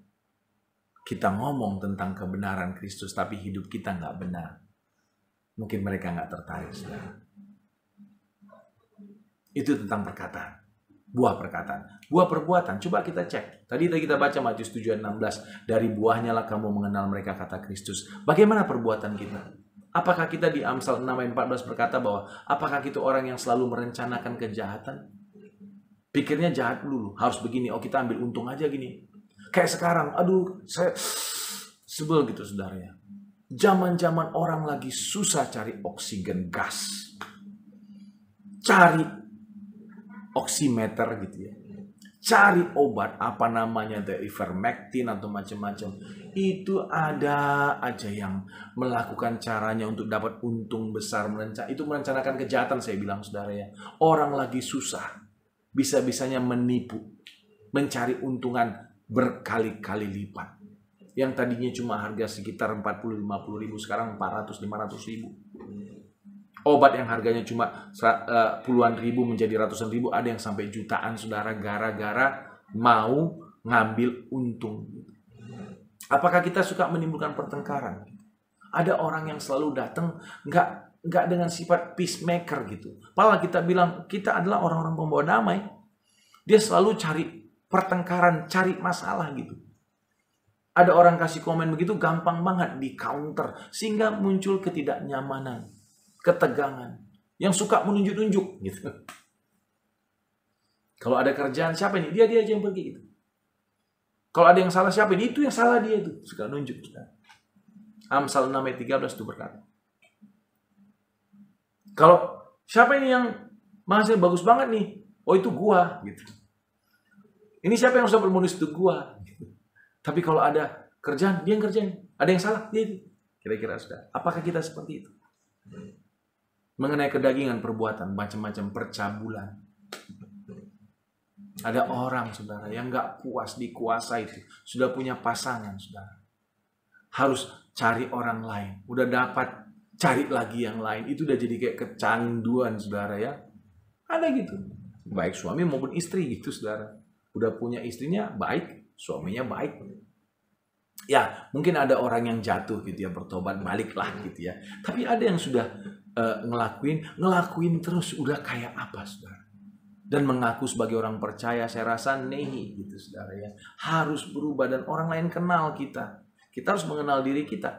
kita ngomong tentang kebenaran Kristus, tapi hidup kita nggak benar. Mungkin mereka nggak tertarik, saudara. Itu tentang perkataan. Buah perkataan. Buah perbuatan. Coba kita cek. Tadi kita baca Matius 7:16. Dari buahnya lah kamu mengenal mereka, kata Kristus. Bagaimana perbuatan kita? Apakah kita di Amsal 6:14 berkata bahwa apakah kita orang yang selalu merencanakan kejahatan? Pikirnya jahat dulu. Harus begini. Oh, kita ambil untung aja gini. Kayak sekarang, aduh, saya sebel gitu, saudara ya. Zaman-zaman orang lagi susah cari oksigen gas. Cari oximeter gitu ya. Cari obat, apa namanya, ivermectin atau macam-macam. Itu ada aja yang melakukan caranya untuk dapat untung besar. Itu merencanakan kejahatan, saya bilang, saudara ya. Orang lagi susah. Bisa-bisanya menipu. Mencari untungan berkali-kali lipat. Yang tadinya cuma harga sekitar 40-50 ribu, sekarang 400-500 ribu. Obat yang harganya cuma puluhan ribu menjadi ratusan ribu, ada yang sampai jutaan, saudara, gara-gara mau ngambil untung. Apakah kita suka menimbulkan pertengkaran? Ada orang yang selalu datang nggak dengan sifat peacemaker gitu. Padahal kita bilang kita adalah orang-orang pembawa damai. Dia selalu cari pertengkaran, cari masalah gitu. Ada orang kasih komen begitu, gampang banget di counter, sehingga muncul ketidaknyamanan, ketegangan, yang suka menunjuk-nunjuk gitu. Kalau ada kerjaan, siapa ini? Dia aja yang pergi gitu. Kalau ada yang salah, siapa ini? Itu yang salah, dia itu suka nunjuk kita. Amsal 6:13 itu berkata. Kalau siapa ini yang masih bagus banget nih? Oh, itu gua gitu. Ini siapa yang harus bermodus, itu gua. Tapi kalau ada kerjaan, dia yang kerjain. Ada yang salah, dia itu. Kira-kira sudah. Apakah kita seperti itu? Mengenai kedagingan, perbuatan, macam-macam percabulan. Ada orang, saudara, yang gak puas dikuasai itu. Sudah punya pasangan, saudara. Harus cari orang lain. Udah dapat, cari lagi yang lain. Itu udah jadi kayak kecanduan, saudara ya. Ada gitu. Baik suami maupun istri gitu, saudara. Udah punya istrinya baik, suaminya baik. Ya, mungkin ada orang yang jatuh gitu ya, bertobat, baliklah gitu ya. Tapi ada yang sudah ngelakuin terus, udah kayak apa, saudara? Dan mengaku sebagai orang percaya, saya rasa nehi gitu, saudara ya. Harus berubah dan orang lain kenal kita. Kita harus mengenal diri kita.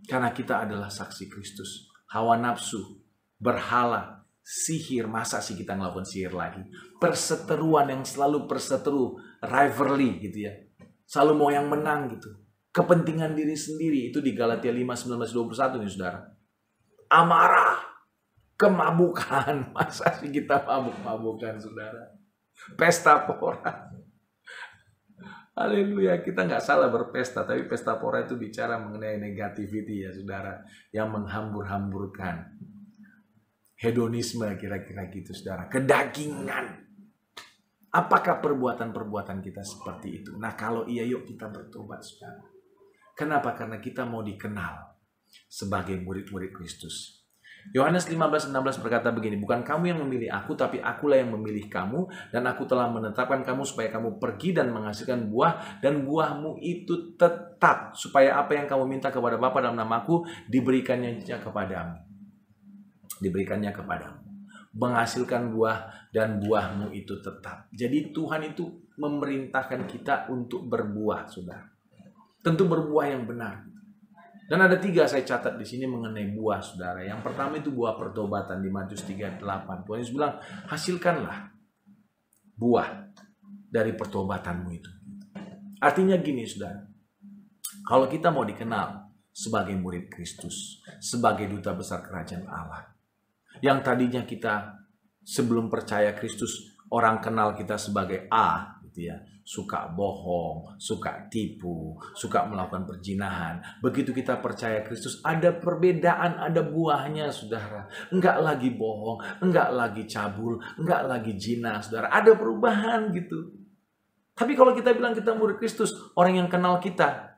Karena kita adalah saksi Kristus. Hawa nafsu, berhala, sihir, masa sih kita ngelakuin sihir lagi? Perseteruan yang selalu perseteru, rivalry gitu ya. Selalu mau yang menang gitu. Kepentingan diri sendiri, itu di Galatia 5:19-21 nih saudara. Amarah, kemabukan, masa sih kita mabuk-mabukan saudara? Pesta pora. Haleluya, kita nggak salah berpesta, tapi pesta pora itu bicara mengenai negativity ya saudara, yang menghambur-hamburkan. Hedonisme kira-kira gitu saudara, kedagingan. Apakah perbuatan-perbuatan kita seperti itu? Nah kalau iya, yuk kita bertobat saudara. Kenapa? Karena kita mau dikenal sebagai murid-murid Kristus. Yohanes 15:16 berkata begini, bukan kamu yang memilih aku, tapi akulah yang memilih kamu, dan aku telah menetapkan kamu supaya kamu pergi dan menghasilkan buah, dan buahmu itu tetap, supaya apa yang kamu minta kepada Bapa dalam namaku diberikannya kepadamu. Diberikannya kepadamu. Menghasilkan buah, dan buahmu itu tetap. Jadi Tuhan itu memerintahkan kita untuk berbuah, saudara. Tentu berbuah yang benar. Dan ada 3 saya catat di sini mengenai buah, saudara. Yang pertama itu buah pertobatan di Matius 3:8. Tuhan Yesus bilang, hasilkanlah buah dari pertobatanmu itu. Artinya gini, saudara. Kalau kita mau dikenal sebagai murid Kristus, sebagai duta besar kerajaan Allah, yang tadinya kita sebelum percaya Kristus, orang kenal kita sebagai A, gitu ya. Suka bohong, suka tipu, suka melakukan perzinahan. Begitu kita percaya Kristus, ada perbedaan, ada buahnya, saudara. Enggak lagi bohong, enggak lagi cabul, enggak lagi zina, saudara. Ada perubahan gitu. Tapi kalau kita bilang kita murid Kristus, orang yang kenal kita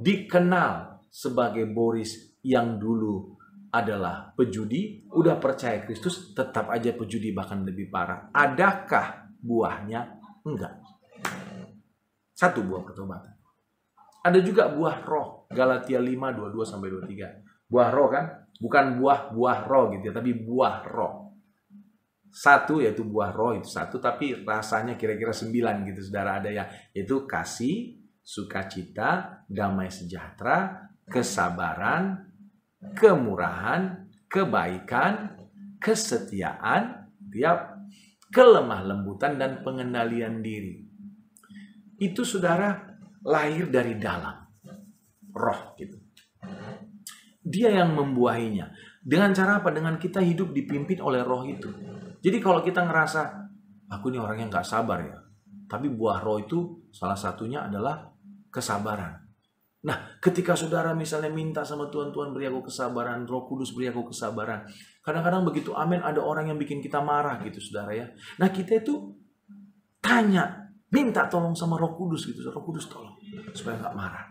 dikenal sebagai Boris yang dulu adalah pejudi, udah percaya Kristus, tetap aja pejudi, bahkan lebih parah. Adakah buahnya? Enggak. 1 buah pertobatan. Ada juga buah roh, Galatia 5:22-23. Buah roh kan? Bukan buah roh gitu ya, tapi buah roh. 1 yaitu buah roh itu 1, tapi rasanya kira-kira 9 gitu saudara, ada ya, yaitu kasih, sukacita, damai sejahtera, kesabaran, kemurahan, kebaikan, kesetiaan, kelemah lembutan, dan pengendalian diri. Itu saudara lahir dari dalam roh gitu. Dia yang membuahinya. Dengan cara apa? Dengan kita hidup dipimpin oleh roh itu. Jadi kalau kita ngerasa, aku ini orang yang gak sabar ya. Tapi buah roh itu salah satunya adalah kesabaran. Nah, ketika saudara misalnya minta sama Tuhan, Tuhan beri aku kesabaran, Roh Kudus beri aku kesabaran. Kadang-kadang begitu amin, ada orang yang bikin kita marah gitu saudara ya. Nah kita itu tanya, minta tolong sama Roh Kudus gitu. Roh Kudus tolong supaya gak marah.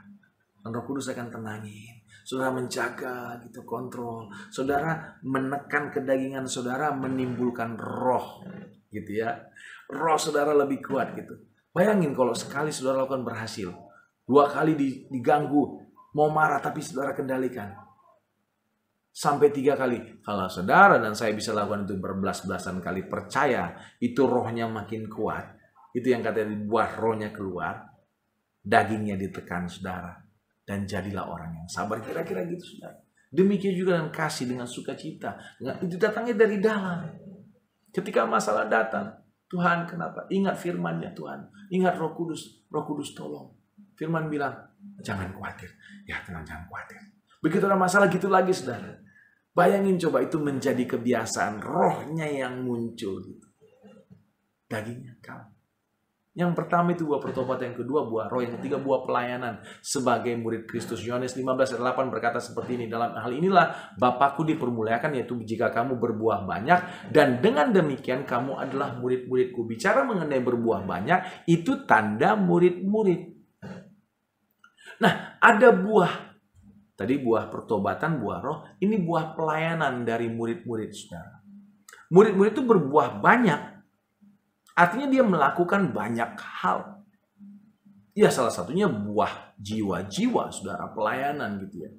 Dan Roh Kudus akan tenangin. Saudara menjaga gitu, kontrol. Saudara menekan kedagingan saudara, menimbulkan roh gitu ya. Roh saudara lebih kuat gitu. Bayangin kalau sekali saudara lakukan berhasil. 2 kali diganggu, mau marah tapi saudara kendalikan. Sampai 3 kali. Kalau saudara dan saya bisa lakukan itu berbelas-belasan kali, percaya itu rohnya makin kuat. Itu yang katanya buah rohnya keluar, dagingnya ditekan saudara. Dan jadilah orang yang sabar, kira-kira gitu saudara. Demikian juga dengan kasih, dengan sukacita. Itu datangnya dari dalam. Ketika masalah datang, Tuhan kenapa? Ingat firman-Nya Tuhan. Ingat Roh Kudus. Roh Kudus tolong. Firman bilang, jangan khawatir. Ya tenang, jangan khawatir. Begitu ada masalah gitu lagi saudara. Bayangin coba itu menjadi kebiasaan. Rohnya yang muncul gitu. Dagingnya kamu. Yang pertama itu buah pertobatan, yang kedua buah roh, yang ketiga buah pelayanan sebagai murid Kristus. Yohanes 15:8 berkata seperti ini, dalam hal inilah Bapakku dipermuliakan, yaitu jika kamu berbuah banyak, dan dengan demikian kamu adalah murid-muridku. Bicara mengenai berbuah banyak, itu tanda murid-murid. Nah, ada buah. Tadi buah pertobatan, buah roh. Ini buah pelayanan dari murid-murid, saudara. Murid-murid itu berbuah banyak. Artinya dia melakukan banyak hal. Ya, salah satunya buah jiwa-jiwa, saudara, pelayanan gitu ya.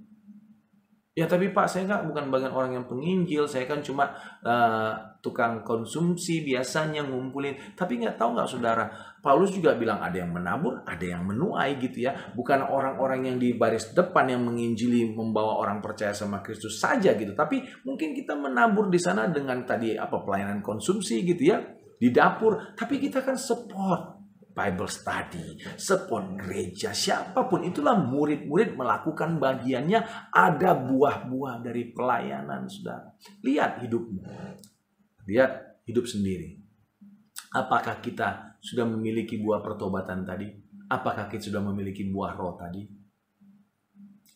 Ya, tapi Pak, saya bukan bagian orang yang penginjil, saya kan cuma tukang konsumsi biasanya ngumpulin. Tapi tahu nggak saudara, Paulus juga bilang ada yang menabur, ada yang menuai gitu ya. Bukan orang-orang yang di baris depan yang menginjili membawa orang percaya sama Kristus saja gitu. Tapi mungkin kita menabur di sana dengan tadi pelayanan konsumsi gitu ya, di dapur. Tapi kita kan support Bible study, support gereja, siapapun. Itulah murid-murid melakukan bagiannya. Ada buah-buah dari pelayanan, saudara. Lihat hidupmu. Lihat hidup sendiri. Apakah kita sudah memiliki buah pertobatan tadi? Apakah kita sudah memiliki buah roh tadi?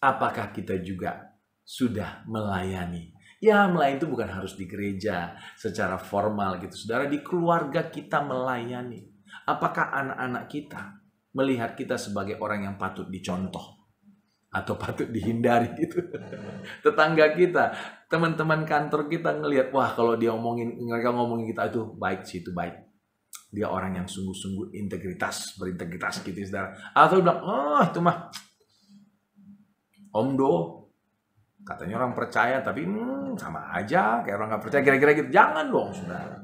Apakah kita juga sudah melayani? Ya, melayani itu bukan harus di gereja secara formal gitu, saudara. Di keluarga kita melayani. Apakah anak-anak kita melihat kita sebagai orang yang patut dicontoh atau patut dihindari gitu? Tetangga kita, teman-teman kantor kita ngelihat, wah kalau mereka ngomongin kita itu baik sih, itu baik. Dia orang yang sungguh-sungguh berintegritas gitu, saudara. Atau bilang, itu mah omdo, katanya orang percaya tapi sama aja kayak orang nggak percaya, kira-kira gitu. Jangan dong, saudara.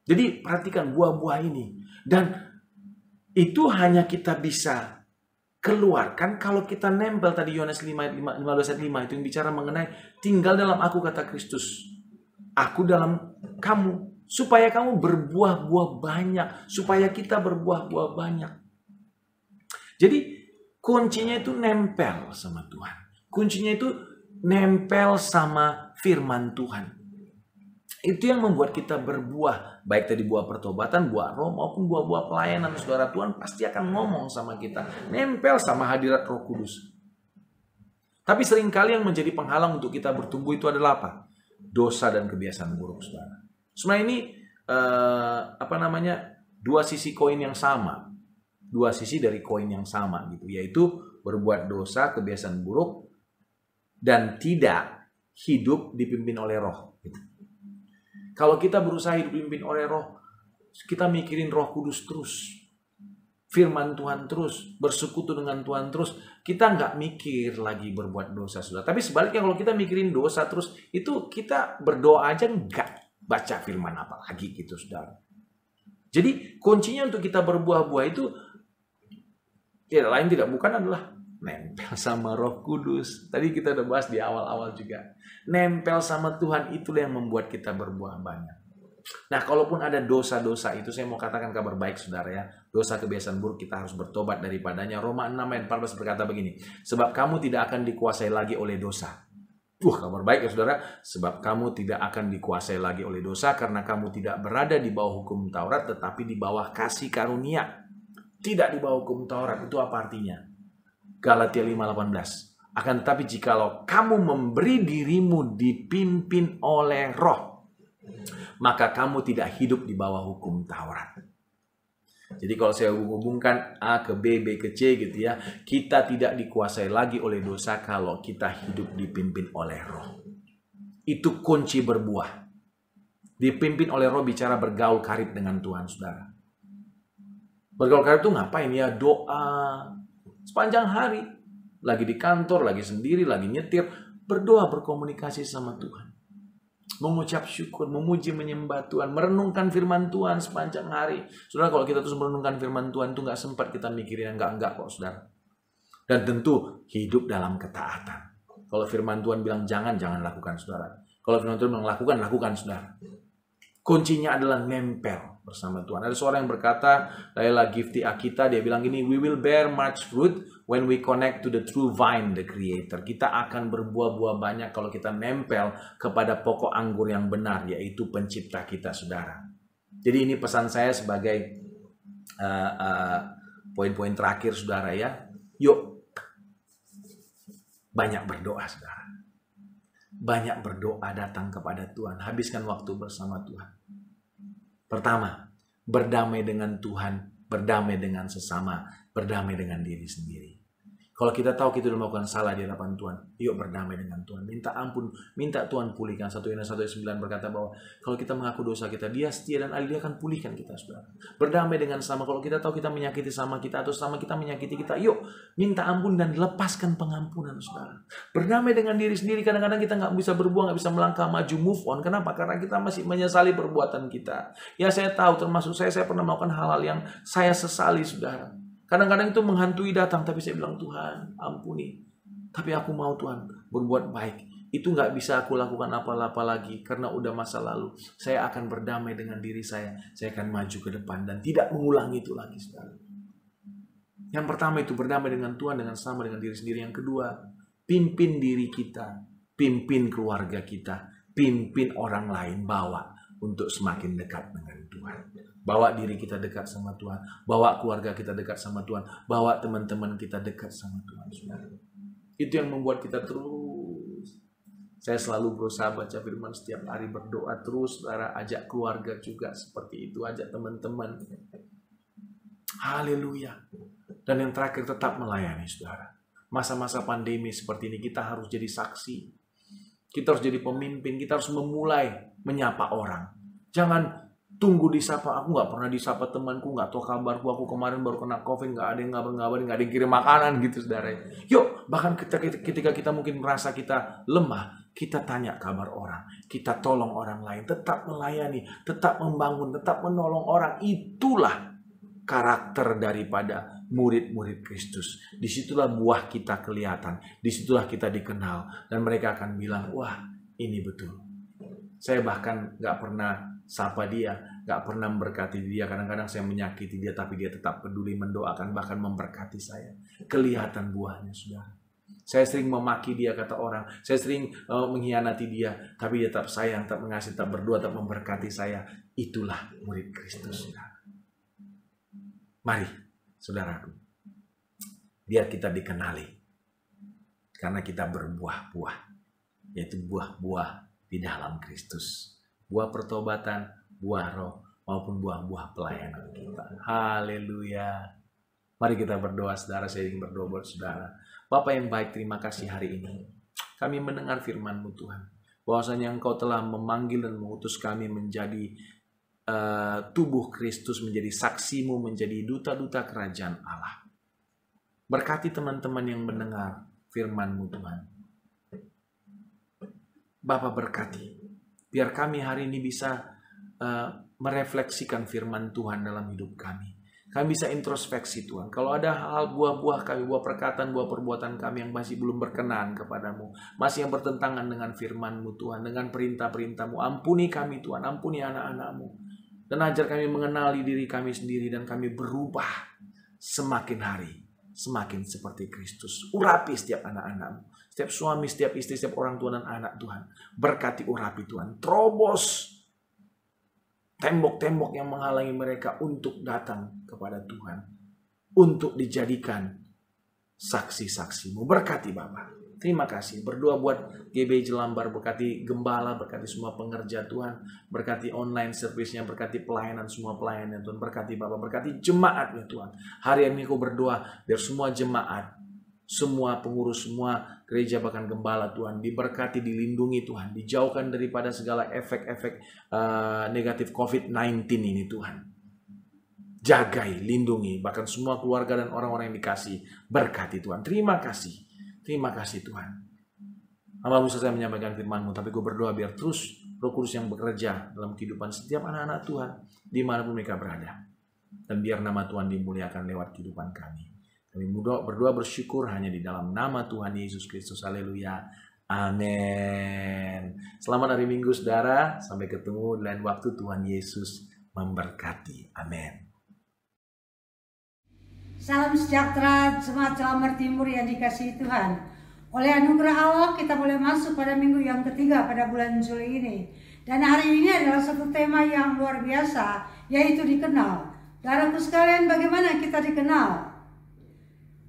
Jadi perhatikan buah-buah ini. Dan itu hanya kita bisa keluarkan kalau kita nempel. Tadi Yohanes 15 ayat 5 itu yang bicara mengenai tinggal dalam aku, kata Kristus. Aku dalam kamu. Supaya kamu berbuah-buah banyak. Supaya kita berbuah-buah banyak. Jadi kuncinya itu nempel sama Tuhan. Kuncinya itu nempel sama firman Tuhan. Itu yang membuat kita berbuah. Baik tadi buah pertobatan, buah roh, maupun buah-buah pelayanan. Saudara, Tuhan pasti akan ngomong sama kita. Nempel sama hadirat Roh Kudus. Tapi seringkali yang menjadi penghalang untuk kita bertumbuh itu adalah apa? Dosa dan kebiasaan buruk, saudara. Sebenarnya ini dua sisi koin yang sama. Dua sisi dari koin yang sama gitu. Yaitu berbuat dosa, kebiasaan buruk, dan tidak hidup dipimpin oleh roh gitu. Kalau kita berusaha hidup dipimpin oleh roh, kita mikirin Roh Kudus terus, firman Tuhan terus, bersekutu dengan Tuhan terus, kita nggak mikir lagi berbuat dosa, saudara. Tapi sebaliknya kalau kita mikirin dosa terus, itu kita berdoa aja nggak baca firman apa lagi gitu, saudara. Jadi kuncinya untuk kita berbuah-buah itu tidak lain tidak bukan adalah nempel sama Roh Kudus. Tadi kita udah bahas di awal-awal juga. Nempel sama Tuhan itulah yang membuat kita berbuah banyak. Nah, kalaupun ada dosa-dosa itu, saya mau katakan kabar baik, saudara ya. Dosa kebiasaan buruk kita harus bertobat daripadanya. Roma 6 ayat 14 berkata begini. Sebab kamu tidak akan dikuasai lagi oleh dosa. Kabar baik ya saudara. Sebab kamu tidak akan dikuasai lagi oleh dosa karena kamu tidak berada di bawah hukum Taurat tetapi di bawah kasih karunia. Tidak di bawah hukum Taurat. Itu apa artinya? Galatia 5:18. Akan tetapi jikalau kamu memberi dirimu dipimpin oleh roh, maka kamu tidak hidup di bawah hukum Taurat. Jadi kalau saya hubungkan A ke B, B ke C gitu ya, kita tidak dikuasai lagi oleh dosa kalau kita hidup dipimpin oleh roh. Itu kunci berbuah. Dipimpin oleh roh bicara bergaul karib dengan Tuhan, saudara. Bergaul karib itu ngapain ya? Doa sepanjang hari. Lagi di kantor, lagi sendiri, lagi nyetir. Berdoa, berkomunikasi sama Tuhan. Mengucap syukur, memuji, menyembah Tuhan. Merenungkan firman Tuhan sepanjang hari. Saudara, kalau kita terus merenungkan firman Tuhan itu gak sempat kita mikirin yang enggak kok, saudara. Dan tentu hidup dalam ketaatan. Kalau firman Tuhan bilang jangan lakukan, saudara. Kalau firman Tuhan bilang lakukan, saudara. Kuncinya adalah nempel bersama Tuhan. Ada seorang yang berkata, Laila Gifty Akita, dia bilang gini, we will bear much fruit when we connect to the true vine, the creator. Kita akan berbuah-buah banyak kalau kita nempel kepada pokok anggur yang benar, yaitu pencipta kita, saudara. Jadi ini pesan saya sebagai poin-poin terakhir, saudara ya. Yuk, banyak berdoa, saudara. Banyak berdoa, datang kepada Tuhan. Habiskan waktu bersama Tuhan. Pertama, berdamai dengan Tuhan, berdamai dengan sesama, berdamai dengan diri sendiri. Kalau kita tahu kita sudah melakukan salah di hadapan Tuhan, yuk berdamai dengan Tuhan. Minta ampun, minta Tuhan pulihkan. 1 Yohanes 1:9 berkata bahwa kalau kita mengaku dosa kita, Dia setia dan adil, Dia akan pulihkan kita, saudara. Berdamai dengan sama. Kalau kita tahu kita menyakiti sama kita atau sama kita menyakiti kita, yuk minta ampun dan lepaskan pengampunan, saudara. Berdamai dengan diri sendiri. Kadang-kadang kita nggak bisa berbuang, nggak bisa melangkah maju, move on. Kenapa? Karena kita masih menyesali perbuatan kita. Ya saya tahu, termasuk saya pernah melakukan hal-hal yang saya sesali, saudara. Kadang-kadang itu menghantui datang, tapi saya bilang, Tuhan ampuni. Tapi aku mau Tuhan berbuat baik. Itu nggak bisa aku lakukan apa-apa lagi karena udah masa lalu. Saya akan berdamai dengan diri saya. Saya akan maju ke depan dan tidak mengulangi itu lagi, saudara. Yang pertama itu berdamai dengan Tuhan, dengan sama dengan diri sendiri. Yang kedua, pimpin diri kita, pimpin keluarga kita, pimpin orang lain, bawa untuk semakin dekat dengan Tuhan. Bawa diri kita dekat sama Tuhan. Bawa keluarga kita dekat sama Tuhan. Bawa teman-teman kita dekat sama Tuhan. Saudara. Itu yang membuat kita terus. Saya selalu berusaha baca firman setiap hari, berdoa terus. Saudara, ajak keluarga juga seperti itu. Ajak teman-teman. Haleluya. Dan yang terakhir, tetap melayani, saudara. Masa-masa pandemi seperti ini kita harus jadi saksi. Kita harus jadi pemimpin. Kita harus memulai menyapa orang. Jangan tunggu disapa. Aku nggak pernah disapa temanku, nggak tahu kabarku. Aku kemarin baru kena COVID, nggak ada yang ngabarin, nggak ada yang kirim makanan gitu, saudara. Yuk, bahkan ketika kita mungkin merasa kita lemah, kita tanya kabar orang, kita tolong orang lain, tetap melayani, tetap membangun, tetap menolong orang. Itulah karakter daripada murid-murid Kristus. Disitulah buah kita kelihatan, disitulah kita dikenal, dan mereka akan bilang, wah ini betul. Saya bahkan nggak pernah sapa dia, gak pernah memberkati dia. Kadang-kadang saya menyakiti dia, tapi dia tetap peduli, mendoakan, bahkan memberkati saya. Kelihatan buahnya, saudara. Saya sering memaki dia, kata orang. Saya sering mengkhianati dia, tapi dia tetap sayang, tetap mengasihi, tetap berdoa, tetap memberkati saya. Itulah murid Kristus, saudara. Mari, saudaraku, biar kita dikenali. Karena kita berbuah-buah, yaitu buah-buah di dalam Kristus. Buah pertobatan, buah roh, maupun buah-buah pelayanan kita. Haleluya. Mari kita berdoa, saudara. Saya ingin berdoa buat saudara. Bapa yang baik, terima kasih hari ini. Kami mendengar firman-Mu, Tuhan. Bahwasanya Engkau telah memanggil dan mengutus kami menjadi tubuh Kristus, menjadi saksi-Mu, menjadi duta-duta kerajaan Allah. Berkati teman-teman yang mendengar firman-Mu, Tuhan. Bapa, berkati. Biar kami hari ini bisa merefleksikan firman Tuhan dalam hidup kami. Kami bisa introspeksi, Tuhan. Kalau ada hal buah-buah kami, buah perkataan, buah perbuatan kami yang masih belum berkenan kepadamu, masih yang bertentangan dengan firman-Mu, Tuhan, dengan perintah-perintah-Mu, ampuni kami, Tuhan, ampuni anak-anak-Mu. Dan ajar kami mengenali diri kami sendiri dan kami berubah semakin hari, semakin seperti Kristus. Urapi setiap anak-anak-Mu. Setiap suami, setiap istri, setiap orang tua dan anak, Tuhan. Berkati, urapi, Tuhan. Terobos tembok-tembok yang menghalangi mereka untuk datang kepada Tuhan. Untuk dijadikan saksi-saksi-Mu. Berkati, Bapa. Terima kasih. Berdoa buat GBI Jelambar. Berkati gembala, berkati semua pengerja, Tuhan. Berkati online service-nya, berkati pelayanan, semua pelayanan, Tuhan. Berkati, Bapa. Berkati jemaatnya, Tuhan. Hari ini aku berdoa biar semua jemaat, semua pengurus, semua gereja, bahkan gembala, Tuhan, diberkati, dilindungi, Tuhan, dijauhkan daripada segala efek-efek negatif COVID-19 ini, Tuhan. Jagai, lindungi, bahkan semua keluarga dan orang-orang yang dikasih. Berkati, Tuhan. Terima kasih. Terima kasih, Tuhan. Hamba-Mu selesai menyampaikan firman-Mu, tapi gue berdoa biar terus Roh Kudus yang bekerja dalam kehidupan setiap anak-anak Tuhan, dimanapun mereka berada. Dan biar nama Tuhan dimuliakan lewat kehidupan kami. Kami berdoa bersyukur hanya di dalam nama Tuhan Yesus Kristus. Haleluya. Amin. Selamat hari Minggu, saudara. Sampai ketemu di lain waktu. Tuhan Yesus memberkati. Amin. Salam sejahtera jemaat Jelambar Timur yang dikasihi Tuhan. Oleh anugerah Allah kita boleh masuk pada minggu yang ketiga pada bulan Juli ini. Dan hari ini adalah satu tema yang luar biasa, yaitu dikenal. Saudaraku sekalian, bagaimana kita dikenal?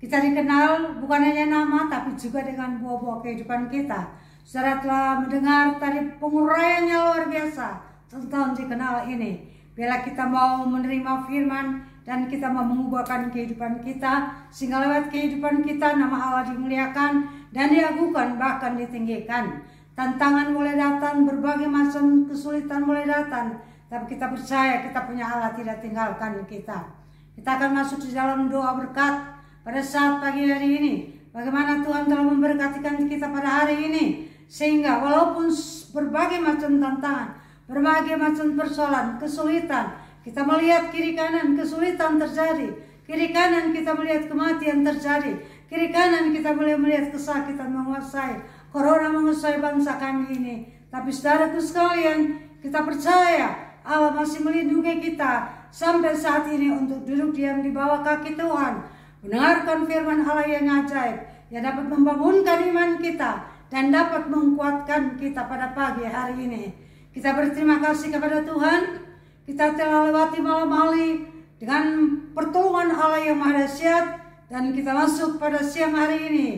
Kita dikenal bukan hanya nama, tapi juga dengan buah-buah kehidupan kita. Saudara telah mendengar tadi penguraiannya luar biasa tentang dikenal ini. Bila kita mau menerima firman dan kita mau mengubahkan kehidupan kita, sehingga lewat kehidupan kita nama Allah dimuliakan dan diagungkan, bahkan ditinggikan. Tantangan mulai datang, berbagai macam kesulitan mulai datang, tapi kita percaya kita punya Allah tidak tinggalkan kita. Kita akan masuk di dalam doa berkat pada saat pagi hari ini. Bagaimana Tuhan telah memberkatikan kita pada hari ini, sehingga walaupun berbagai macam tantangan, berbagai macam persoalan, kesulitan, kita melihat kiri kanan kesulitan terjadi, kiri kanan kita melihat kematian terjadi, kiri kanan kita boleh melihat kesakitan menguasai, corona menguasai bangsa kami ini. Tapi saudaraku sekalian, kita percaya Allah masih melindungi kita sampai saat ini untuk duduk diam di bawah kaki Tuhan, mendengarkan firman Allah yang ajaib, yang dapat membangunkan iman kita dan dapat menguatkan kita pada pagi hari ini. Kita berterima kasih kepada Tuhan. Kita telah lewati malam hari dengan pertolongan Allah yang maha dahsyat, dan kita masuk pada siang hari ini,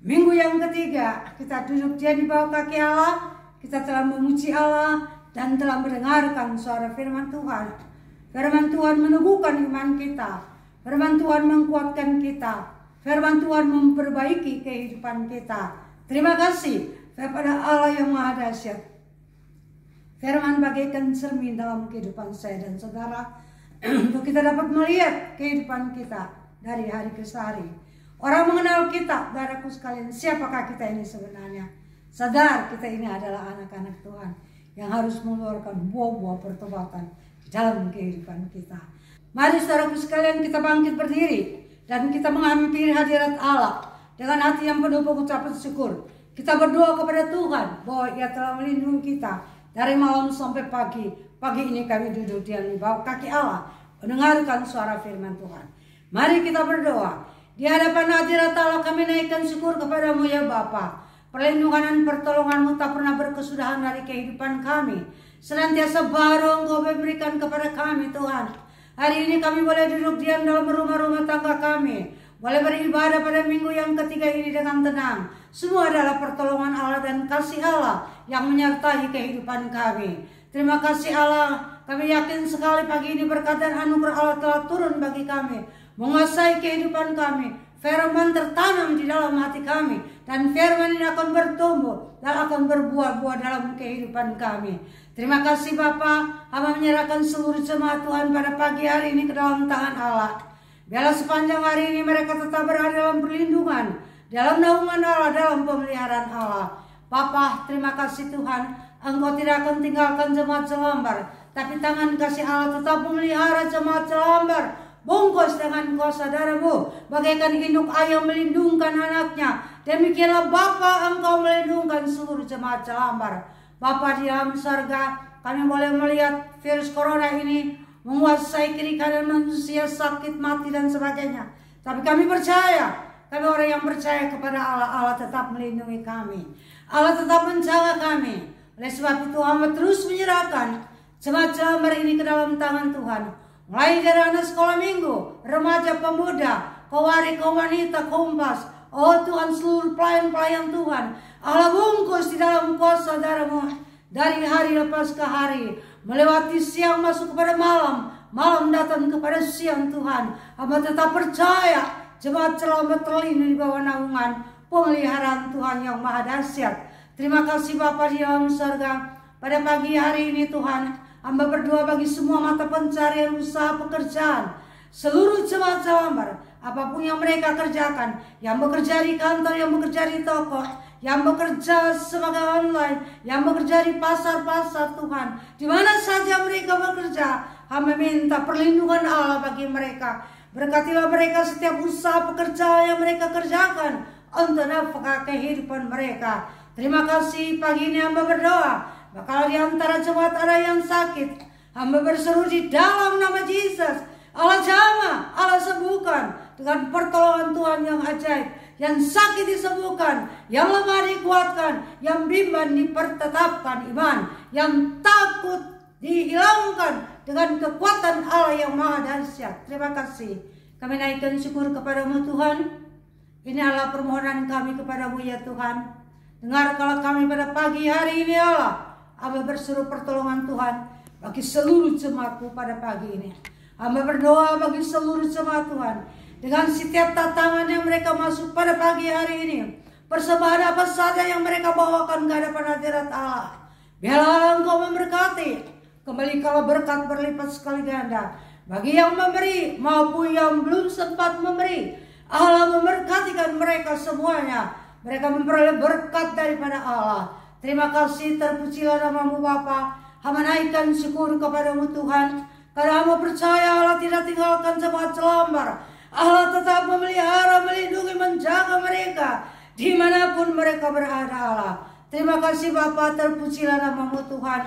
minggu yang ketiga. Kita duduk di bawah kaki Allah. Kita telah memuji Allah dan telah mendengarkan suara firman Tuhan. Firman Tuhan meneguhkan iman kita. Firman Tuhan menguatkan kita. Firman Tuhan memperbaiki kehidupan kita. Terima kasih kepada Allah yang maha dahsyat. Firman bagaikan cermin dalam kehidupan saya dan saudara, untuk kita dapat melihat kehidupan kita dari hari ke hari. Orang mengenal kita, saudaraku sekalian, siapakah kita ini sebenarnya? Sadar kita ini adalah anak-anak Tuhan yang harus mengeluarkan buah-buah pertobatan di dalam kehidupan kita. Mari saudaraku sekalian, kita bangkit berdiri dan kita menghampiri hadirat Allah dengan hati yang penuh pengucapan syukur. Kita berdoa kepada Tuhan bahwa Ia telah melindungi kita dari malam sampai pagi. Pagi ini kami duduk di bawah kaki Allah, mendengarkan suara firman Tuhan. Mari kita berdoa. Di hadapan hadirat Allah kami naikkan syukur kepadamu ya Bapa. Perlindungan dan pertolonganmu tak pernah berkesudahan dari kehidupan kami. Senantiasa baru Engkau berikan kepada kami Tuhan. Hari ini kami boleh duduk diam dalam rumah-rumah tangga kami, boleh beribadah pada minggu yang ketiga ini dengan tenang. Semua adalah pertolongan Allah dan kasih Allah yang menyertai kehidupan kami. Terima kasih Allah, kami yakin sekali pagi ini berkat dan anugerah Allah telah turun bagi kami, menguasai kehidupan kami. Firman tertanam di dalam hati kami, dan firman ini akan bertumbuh dan akan berbuah-buah dalam kehidupan kami. Terima kasih Bapa, hamba menyerahkan seluruh jemaat Tuhan pada pagi hari ini ke dalam tangan Allah. Biarlah sepanjang hari ini mereka tetap berada dalam perlindungan, dalam naungan Allah, dalam pemeliharaan Allah. Bapa, terima kasih Tuhan, Engkau tidak akan tinggalkan jemaat Jelambar, tapi tangan kasih Allah tetap memelihara jemaat Jelambar. Bungkus dengan kuasa darah-Mu, bagaikan induk ayam melindungkan anaknya. Demikianlah Bapa, Engkau melindungkan seluruh jemaat Jelambar. Bapa di dalam surga, kami boleh melihat virus corona ini menguasai kiri kanan manusia, sakit, mati dan sebagainya. Tapi kami percaya, kami orang yang percaya kepada Allah, Allah tetap melindungi kami. Allah tetap menjaga kami. Oleh sebab itu hamba terus menyerahkan jemaat Jelambar ini ke dalam tangan Tuhan. Mulai dari anak sekolah minggu, remaja, pemuda, kawari, wanita, kompas. Oh Tuhan, seluruh pelayan-pelayan Tuhan, Allah bungkus di dalam kuasa darah-Mu dari hari lepas ke hari, melewati siang masuk kepada malam, malam datang kepada siang Tuhan. Hamba tetap percaya jemaat Jelambar terlindung di bawah naungan pemeliharaan Tuhan yang maha dahsyat. Terima kasih Bapa di dalam surga. Pada pagi hari ini Tuhan, hamba berdoa bagi semua mata pencarian usaha pekerjaan, seluruh jemaat Jelambar, apapun yang mereka kerjakan, yang bekerja di kantor, yang bekerja di toko, yang bekerja sebagai online, yang bekerja di pasar-pasar Tuhan, di mana saja mereka bekerja, hamba minta perlindungan Allah bagi mereka. Berkatilah mereka setiap usaha pekerjaan yang mereka kerjakan untuk nafkah kehidupan mereka. Terima kasih pagi ini hamba berdoa, bakal di antara jemaat ada yang sakit, hamba berseru di dalam nama Yesus, Allah jamah, Allah sembuhkan dengan pertolongan Tuhan yang ajaib. Yang sakit disembuhkan, yang lemah dikuatkan, yang bimbang dipertetapkan iman, yang takut dihilangkan dengan kekuatan Allah yang maha dahsyat. Terima kasih. Kami naikkan syukur kepada-Mu Tuhan. Ini adalah permohonan kami kepada-Mu ya Tuhan. Dengarkanlah kami pada pagi hari ini Allah. Hamba berseru pertolongan Tuhan bagi seluruh jemaat-Mu pada pagi ini. Hamba berdoa bagi seluruh jemaat Tuhan, dengan setiap tantangan yang mereka masuk pada pagi hari ini, persembahan apa saja yang mereka bawakan ke hadapan hadirat Allah, biarlah Engkau memberkati. Kembali kalau berkat berlipat sekali ganda bagi yang memberi maupun yang belum sempat memberi. Allah memberkatikan mereka semuanya. Mereka memperoleh berkat daripada Allah. Terima kasih, terpujilah nama-Mu Bapa. Hamba naikkan syukur kepadamu Tuhan, karena hamba percaya Allah tidak tinggalkan jemaat Jelambar. Allah tetap memelihara, melindungi, menjaga mereka dimanapun mereka berada. Allah, terima kasih Bapa, terpujilah nama-Mu Tuhan.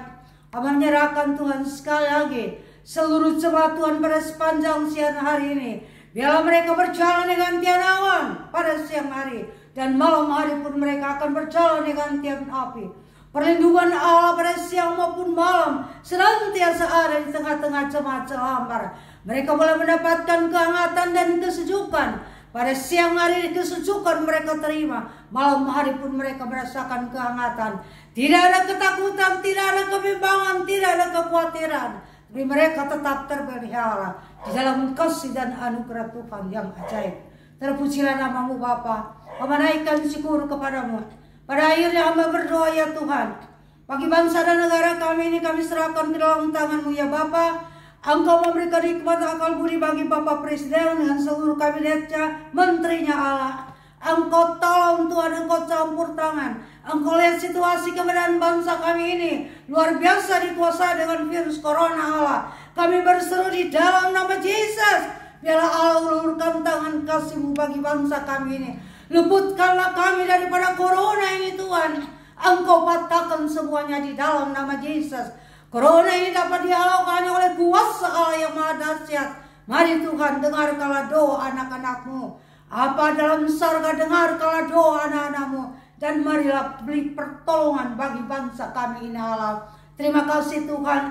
Hamba menyerahkan Tuhan sekali lagi seluruh jemaat Tuhan pada sepanjang siang hari ini. Biarlah mereka berjalan dengan tiang awan pada siang hari, dan malam hari pun mereka akan berjalan dengan tiang api. Perlindungan Allah pada siang maupun malam senantiasa ada di tengah-tengah jemaat Jelambar. Mereka boleh mendapatkan kehangatan dan kesejukan. Pada siang hari kesejukan mereka terima, malam hari pun mereka merasakan kehangatan. Tidak ada ketakutan, tidak ada kebimbangan, tidak ada kekhawatiran. Tapi mereka tetap terpelihara di dalam kasih dan anugerah Tuhan yang ajaib. Terpujilah nama-Mu Bapa. Hamba naikkan syukur kepadamu. Pada akhirnya hamba berdoa ya Tuhan, bagi bangsa dan negara kami ini kami serahkan ke dalam tangan-Mu ya Bapa. Engkau memberikan hikmat akal budi bagi Bapak Presiden dengan seluruh kabinetnya, menterinya Allah. Engkau tolong Tuhan, Engkau campur tangan. Engkau lihat situasi keadaan bangsa kami ini luar biasa dikuasai dengan virus corona Allah. Kami berseru di dalam nama Yesus, biarlah Allah ulurkan tangan kasih-Mu bagi bangsa kami ini. Luputkanlah kami daripada corona ini Tuhan. Engkau patahkan semuanya di dalam nama Yesus. Corona ini dapat dihalau hanya oleh kuasa Allah yang maha dahsyat. Mari Tuhan, dengarkanlah doa anak-anak-Mu. Apa dalam surga, dengarkanlah doa anak-anak-Mu. Dan marilah beri pertolongan bagi bangsa kami ini Allah. Terima kasih Tuhan,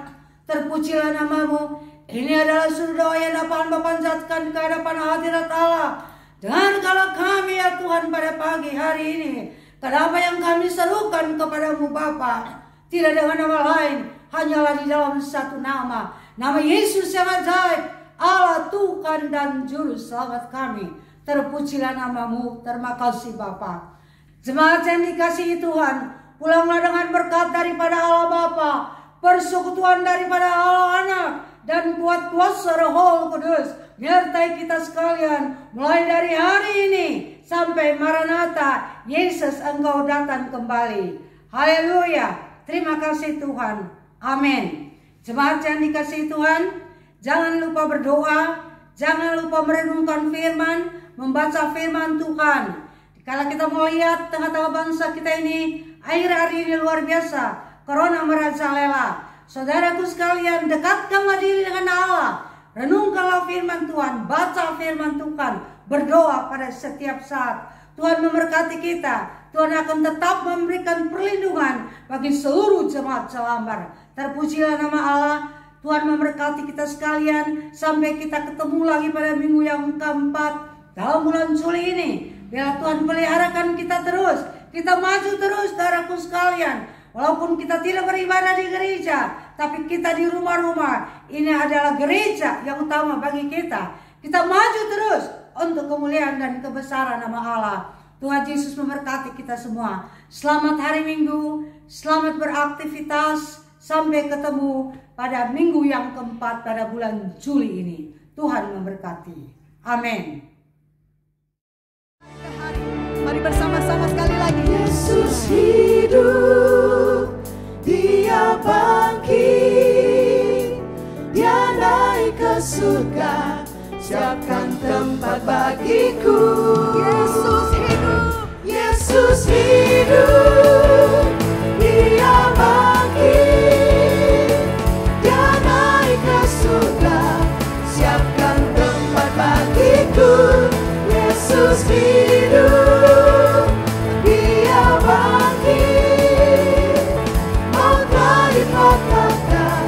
terpujilah nama-Mu. Ini adalah seluruh doa yang dapat hamba panjatkan ke hadapan hadirat Allah. Dengarkanlah kami ya Tuhan pada pagi hari ini. Karena apa yang kami serukan kepadamu Bapa, tidak dengan nama lain, hanyalah di dalam satu nama. Nama Yesus yang ajaib, Allah Tuhan dan Juru Selamat kami. Terpujilah nama-Mu, terima kasih Bapa. Jemaat yang dikasihi Tuhan, pulanglah dengan berkat daripada Allah Bapa, persekutuan daripada Allah Anak, dan kuat kuasa Roh Kudus menyertai kita sekalian mulai dari hari ini sampai Maranatha, Yesus Engkau datang kembali. Haleluya, terima kasih Tuhan, amin. Jemaat yang dikasihi Tuhan, jangan lupa berdoa, jangan lupa merenungkan firman, membaca firman Tuhan. Kalau kita mau lihat tengah-tengah bangsa kita ini, akhir hari ini luar biasa, corona merajalela. Saudaraku sekalian, dekatkanlah diri dengan Allah. Renungkanlah firman Tuhan, baca firman Tuhan, berdoa pada setiap saat. Tuhan memberkati kita. Tuhan akan tetap memberikan perlindungan bagi seluruh jemaat Jelambar. Terpujilah nama Allah. Tuhan memberkati kita sekalian sampai kita ketemu lagi pada minggu yang keempat dalam bulan Juli ini. Biar Tuhan peliharakan kita terus, kita maju terus saudaraku sekalian. Walaupun kita tidak beribadah di gereja, tapi kita di rumah-rumah, ini adalah gereja yang utama bagi kita. Kita maju terus untuk kemuliaan dan kebesaran nama Allah. Tuhan Yesus memberkati kita semua. Selamat hari Minggu, selamat beraktivitas. Sampai ketemu pada minggu yang keempat pada bulan Juli ini. Tuhan memberkati. Amin. Mari bersama-sama sekali lagi. Yesus hidup, Dia bangkit, Dia naik ke surga, siapkan tempat bagiku. Yesus hidup, Yesus hidup, Dia bangkit, Dia naik ke surga, siapkan tempat bagiku. Yesus hidup, Dia bangkit, maut telah dipatahkan,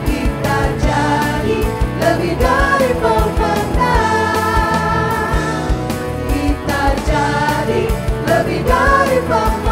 kita jadi lebih dari pemenang. Kita jadi lebih dari pemenang.